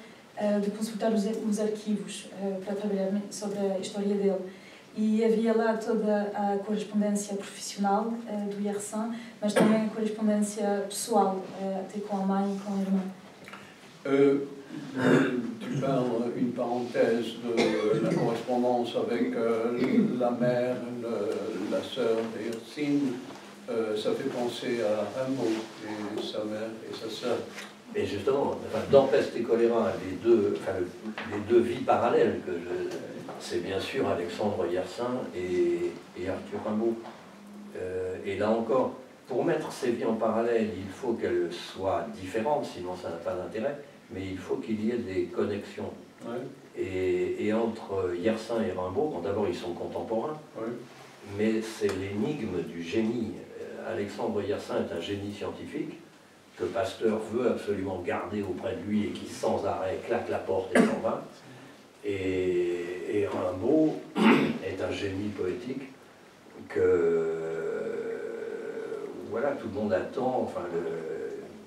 de consultar os arquivos para trabalhar sobre a história dele. E havia lá toda a correspondência profissional do Yersin, mas também a correspondência pessoal, até com a mãe e com a irmã. Tu parles une parenthèse de la correspondance avec la mère, la sœur de Yersin. Ça fait penser à Rimbaud et sa mère et sa sœur. Et justement, dans Peste et Choléra, les deux vies parallèles que c'est bien sûr Alexandre Yersin et Arthur Rimbaud. Et là encore, pour mettre ces vies en parallèle, il faut qu'elles soient différentes, sinon ça n'a pas d'intérêt, mais il faut qu'il y ait des connexions. Ouais. Et entre Yersin et Rimbaud, bon, d'abord ils sont contemporains, Ouais. mais c'est l'énigme du génie. Alexandre Yersin est un génie scientifique que Pasteur veut absolument garder auprès de lui et qui sans arrêt claque la porte et s'en va. Et Rimbaud est un génie poétique que voilà, tout le monde attend. Enfin,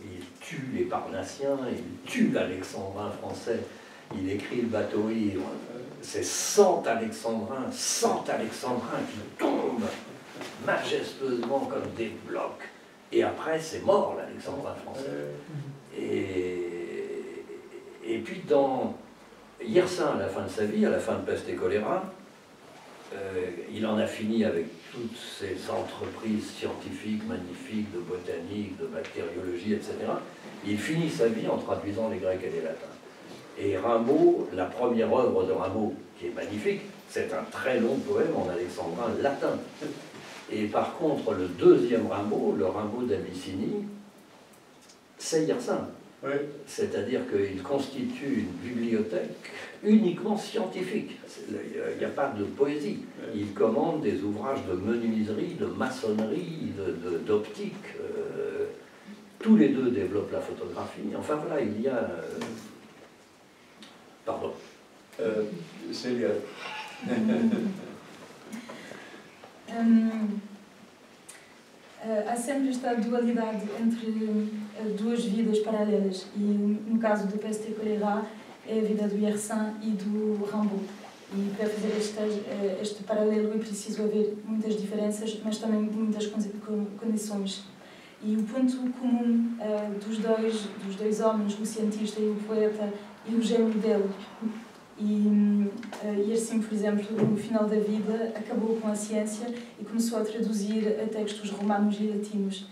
il tue les Parnassiens, il tue l'Alexandrin français, il écrit le bateau ivre. C'est 100 Alexandrins qui tombent majestueusement comme des blocs. Et après, c'est mort l'Alexandrin français. Et puis dans Yersin, à la fin de sa vie, à la fin de Peste et Choléra, il en a fini avec toutes ces entreprises scientifiques magnifiques de botanique, de bactériologie, etc. Il finit sa vie en traduisant les Grecs et les Latins. Et Rimbaud, la première œuvre de Rimbaud, qui est magnifique, c'est un très long poème en alexandrin latin. Et par contre, le deuxième Rimbaud, le Rimbaud d'Abyssinie, c'est Yersin. Oui. C'est-à-dire qu'il constitue une bibliothèque uniquement scientifique. Il n'y a pas de poésie. Il commande des ouvrages de menuiserie, de maçonnerie, d'optique. Tous les deux développent la photographie. Enfin voilà, il y a... Pardon. Célia. Há sempre esta dualidade entre duas vidas paralelas e no caso do Peste e Choléra é a vida do Yersin e do Rimbaud. E para fazer este paralelo é preciso haver muitas diferenças, mas também muitas condições. E o ponto comum dos dois homens, o cientista e o poeta, e o gênio dele. E Yersin, por exemplo, no final da vida, acabou com a ciência e começou a traduzir textos romanos e latinos.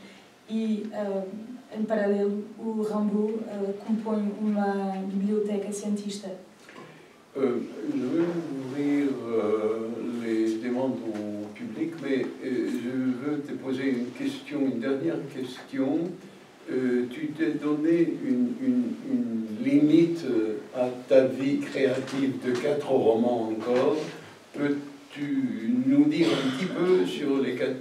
E, em paralelo, o Rimbaud compõe uma biblioteca cientista. Je vais ouvrir les demandes au public, mais je veux te poser une question, une dernière question. Tu t'es donné une limite à ta vie créative de 4 romans encore. Peux-tu nous dire un petit peu sur les 4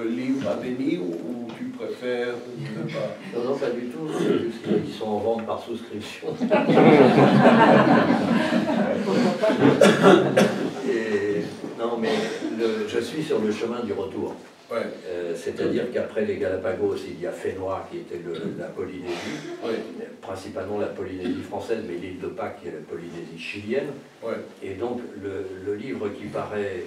livres à venir ou tu préfères ne pas? Non, pas du tout. C'est juste qu'ils sont en vente par souscription. Non, mais je suis sur le chemin du retour. Ouais. C'est-à-dire qu'après les Galapagos, il y a Fénois qui était la Polynésie, principalement la Polynésie française, mais l'île de Pâques qui est la Polynésie chilienne. Ouais. Et donc le livre qui paraît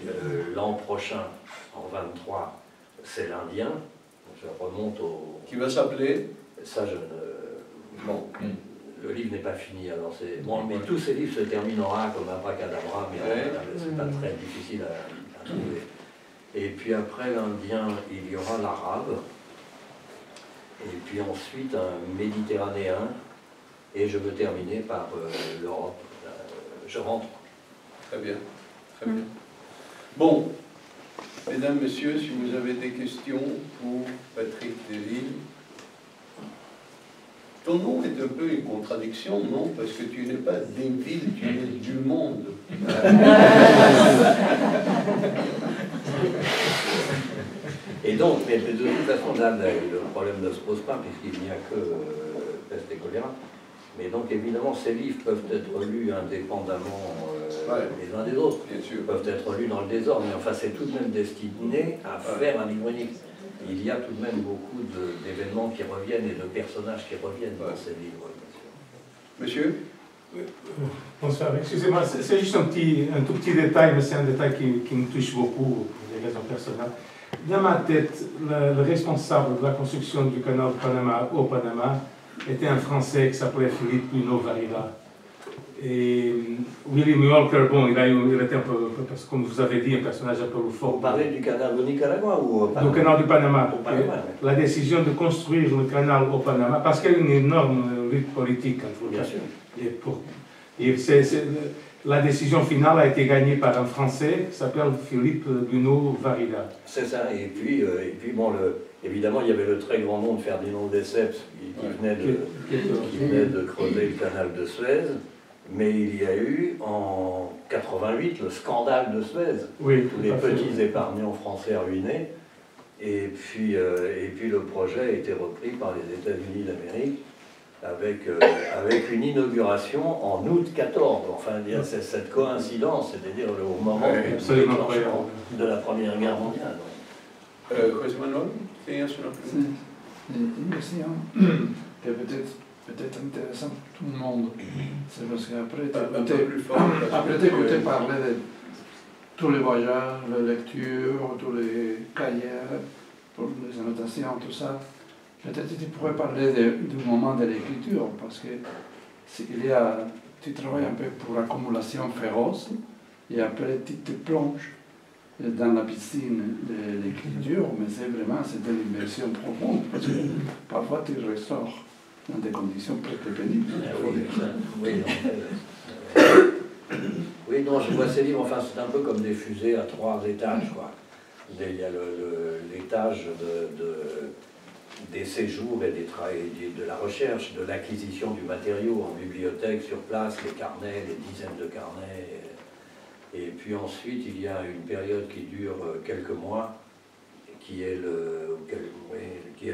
l'an prochain, en 23, c'est l'Indien. Je remonte au... Qui va s'appeler? Ça, je ne... Bon, le livre n'est pas fini. Alors bon, mais tous ces livres se terminent en A comme Abracadabra, mais c'est pas très difficile à trouver. Et puis après l'indien, il y aura l'arabe. Et puis ensuite un méditerranéen. Et je me terminais par l'Europe. Je rentre. Très bien, très bien. Bon, mesdames, messieurs, si vous avez des questions pour Patrick Deville. Ton nom est un peu une contradiction, non? Parce que tu n'es pas d'une ville, tu es du monde. Et donc, mais de toute façon, là, le problème ne se pose pas, puisqu'il n'y a que peste et choléra. Mais donc, évidemment, ces livres peuvent être lus indépendamment les uns des autres. Bien sûr. Peuvent être lus dans le désordre, mais enfin, c'est tout de même destiné à faire un livre unique. Il y a tout de même beaucoup d'événements qui reviennent et de personnages qui reviennent dans ces livres. Monsieur? Bonsoir, excusez-moi, c'est juste un tout petit détail, mais c'est un détail qui me touche beaucoup pour des raisons personnelles. Dans ma tête, le responsable de la construction du canal de Panama au Panama était un Français qui s'appelait Philippe Bruno Varela. Et William Walker, bon, il était un peu, parce que comme vous avez dit, un personnage un peu fort. Vous parlez du canal de Nicaragua ou au Panama? Du canal du Panama. Au Panama, oui. La décision de construire le canal au Panama, parce qu'il y a une énorme lutte politique entre Bien sûr. La décision finale a été gagnée par un Français qui s'appelle Philippe Bruno Varela. C'est ça, et puis bon, évidemment, il y avait le très grand nom de Ferdinand de Lesseps qui venait de creuser le canal de Suez, mais il y a eu en 88 le scandale de Suez, oui, tous les petits épargnants français ruinés, et puis le projet a été repris par les États-Unis d'Amérique, avec une inauguration en août 14. Enfin, c'est cette coïncidence, c'est-à-dire au moment de la Première Guerre mondiale. José Manuel, ¿tenías una pregunta? Une question qui est peut-être intéressante pour tout le monde. C'est parce qu'après t'écouter parler de tous les voyages, les lectures, tous les cahiers, pour les annotations, tout ça, peut-être tu pourrais parler du moment de l'écriture, parce que tu travailles un peu pour l'accumulation féroce, et après tu te plonges dans la piscine de l'écriture, mais c'est une immersion profonde, parce que parfois tu ressors dans des conditions presque pénibles. Oui, non, je vois ces livres, enfin c'est un peu comme des fusées à 3 étages, quoi. Il y a l'étage des séjours et de la recherche, de l'acquisition du matériau en bibliothèque, sur place, les carnets, les dizaines de carnets. Et puis ensuite, il y a une période qui dure quelques mois, qui est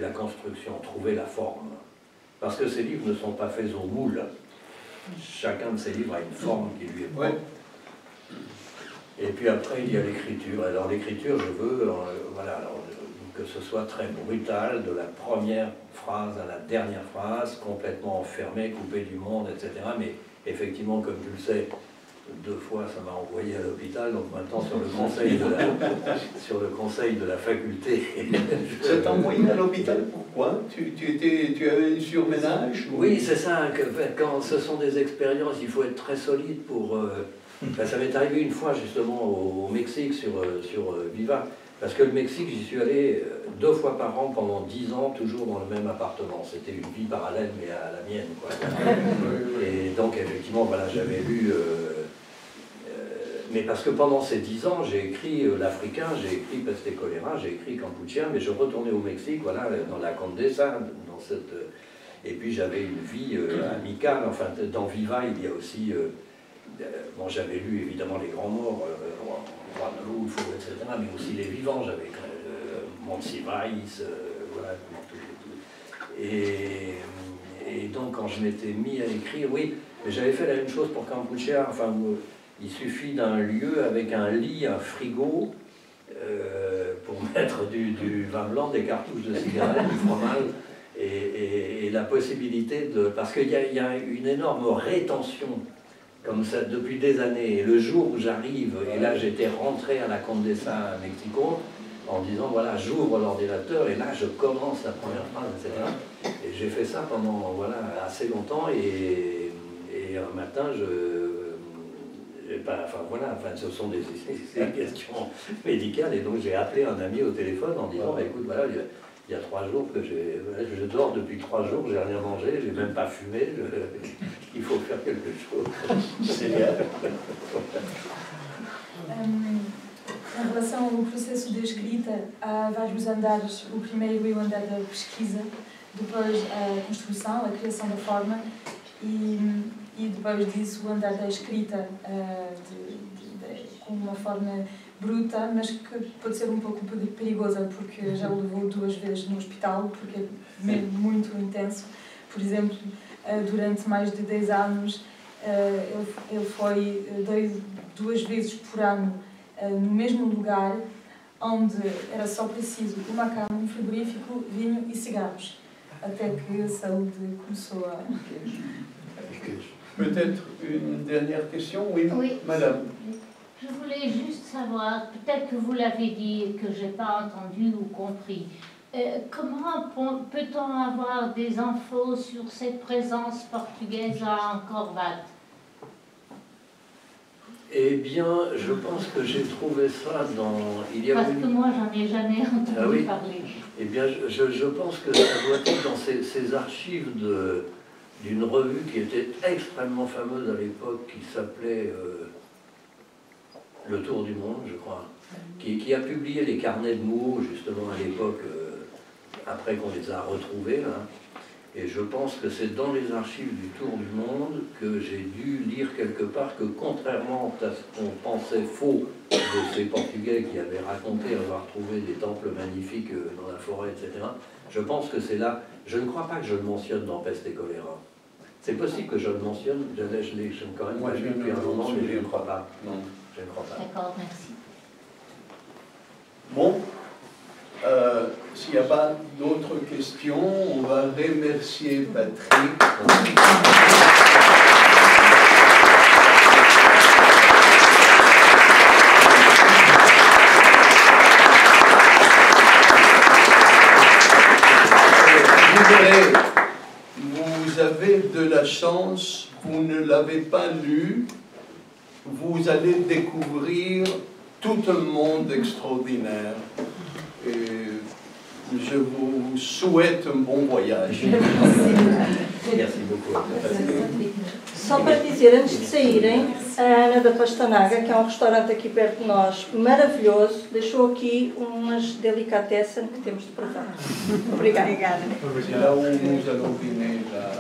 la construction, trouver la forme. Parce que ces livres ne sont pas faits au moule. Chacun de ces livres a une forme qui lui est propre. Et puis après, il y a l'écriture. Alors l'écriture, je veux que ce soit très brutal, de la première phrase à la dernière phrase, complètement enfermé, coupé du monde, etc. Mais effectivement, comme tu le sais, 2 fois ça m'a envoyé à l'hôpital, donc maintenant sur le conseil de la faculté. Ça t'a envoyé à l'hôpital, pourquoi? Tu avais une surménage? Oui, c'est ça, quand ce sont des expériences, il faut être très solide pour... ça m'est arrivé une fois justement au Mexique sur Viva, parce que le Mexique, j'y suis allé 2 fois par an pendant 10 ans, toujours dans le même appartement. C'était une vie parallèle, mais à la mienne, quoi. Et donc, effectivement, voilà, j'avais lu... mais parce que pendant ces 10 ans, j'ai écrit l'Africain, j'ai écrit Peste et Choléra, j'ai écrit Campuchien, mais je retournais au Mexique, voilà, dans la Condesa, et puis j'avais une vie amicale, enfin, dans Viva, il y a aussi... bon, j'avais lu évidemment les grands morts, Guadalupe, etc., mais aussi les vivants, j'avais Monsiváis, voilà, et donc quand je m'étais mis à écrire, oui, mais j'avais fait la même chose pour Campuchia, enfin, il suffit d'un lieu avec un lit, un frigo, pour mettre du vin blanc, des cartouches de cigarettes, du fromage, et la possibilité de... Parce qu'il y a une énorme rétention comme ça depuis des années, et le jour où j'arrive, et là j'étais rentré à la Condesa à Mexico, en disant voilà, j'ouvre l'ordinateur et là je commence la première phrase, etc. Et j'ai fait ça pendant voilà, assez longtemps et un matin ce sont des questions médicales et donc j'ai appelé un ami au téléphone en disant bah, écoute voilà, il y a 3 jours que je dors depuis 3 jours, j'ai rien mangé, j'ai même pas fumé, il faut faire quelque chose. C'est bien. Em relação ao processo de escrita, há vários andares. O primeiro é o andar da pesquisa, depois a construção, a criação da forma e depois disso o andar da escrita com uma forma bruta, mas que pode ser um pouco perigosa, porque já o levou 2 vezes no hospital, porque é mesmo muito intenso. Por exemplo, durante mais de 10 anos, ele foi 2 vezes por ano no mesmo lugar, onde era só preciso uma cama, frigorífico, vinho e cigarros, até que a saúde começou a... Peut-être une dernière question, oui, madame. Je voulais juste savoir, peut-être que vous l'avez dit, que je n'ai pas entendu ou compris, comment peut-on avoir des infos sur cette présence portugaise à Angkor Wat? Eh bien, je pense que j'ai trouvé ça dans... Parce que moi, j'en ai jamais entendu parler. Eh bien, je pense que ça doit être dans ces archives d'une revue qui était extrêmement fameuse à l'époque, qui s'appelait Le Tour du Monde, je crois, qui a publié les carnets de mots, justement, à l'époque, après qu'on les a retrouvés, là. Et je pense que c'est dans les archives du Tour du Monde que j'ai dû lire quelque part que, contrairement à ce qu'on pensait faux de ces Portugais qui avaient raconté avoir trouvé des temples magnifiques dans la forêt, etc., je pense que c'est là. Je ne crois pas que je le mentionne dans Peste et choléra. C'est possible que je le mentionne, je l'ai quand même pas lu depuis un moment, mais je ne crois pas. Non. Je ne crois pas. D'accord, merci. Bon. S'il n'y a pas d'autres questions, on va remercier Patrick. Vous avez de la chance, vous ne l'avez pas lu, vous allez découvrir tout un monde extraordinaire. Et je vous souhaite un bom voyage. Merci beaucoup. Só para dizer, antes de saírem, a Ana da Pastanaga, que é um restaurante aqui perto de nós, maravilhoso, deixou aqui umas delicatessen que temos de provar. Obrigada. Là où nous allons dîner, là.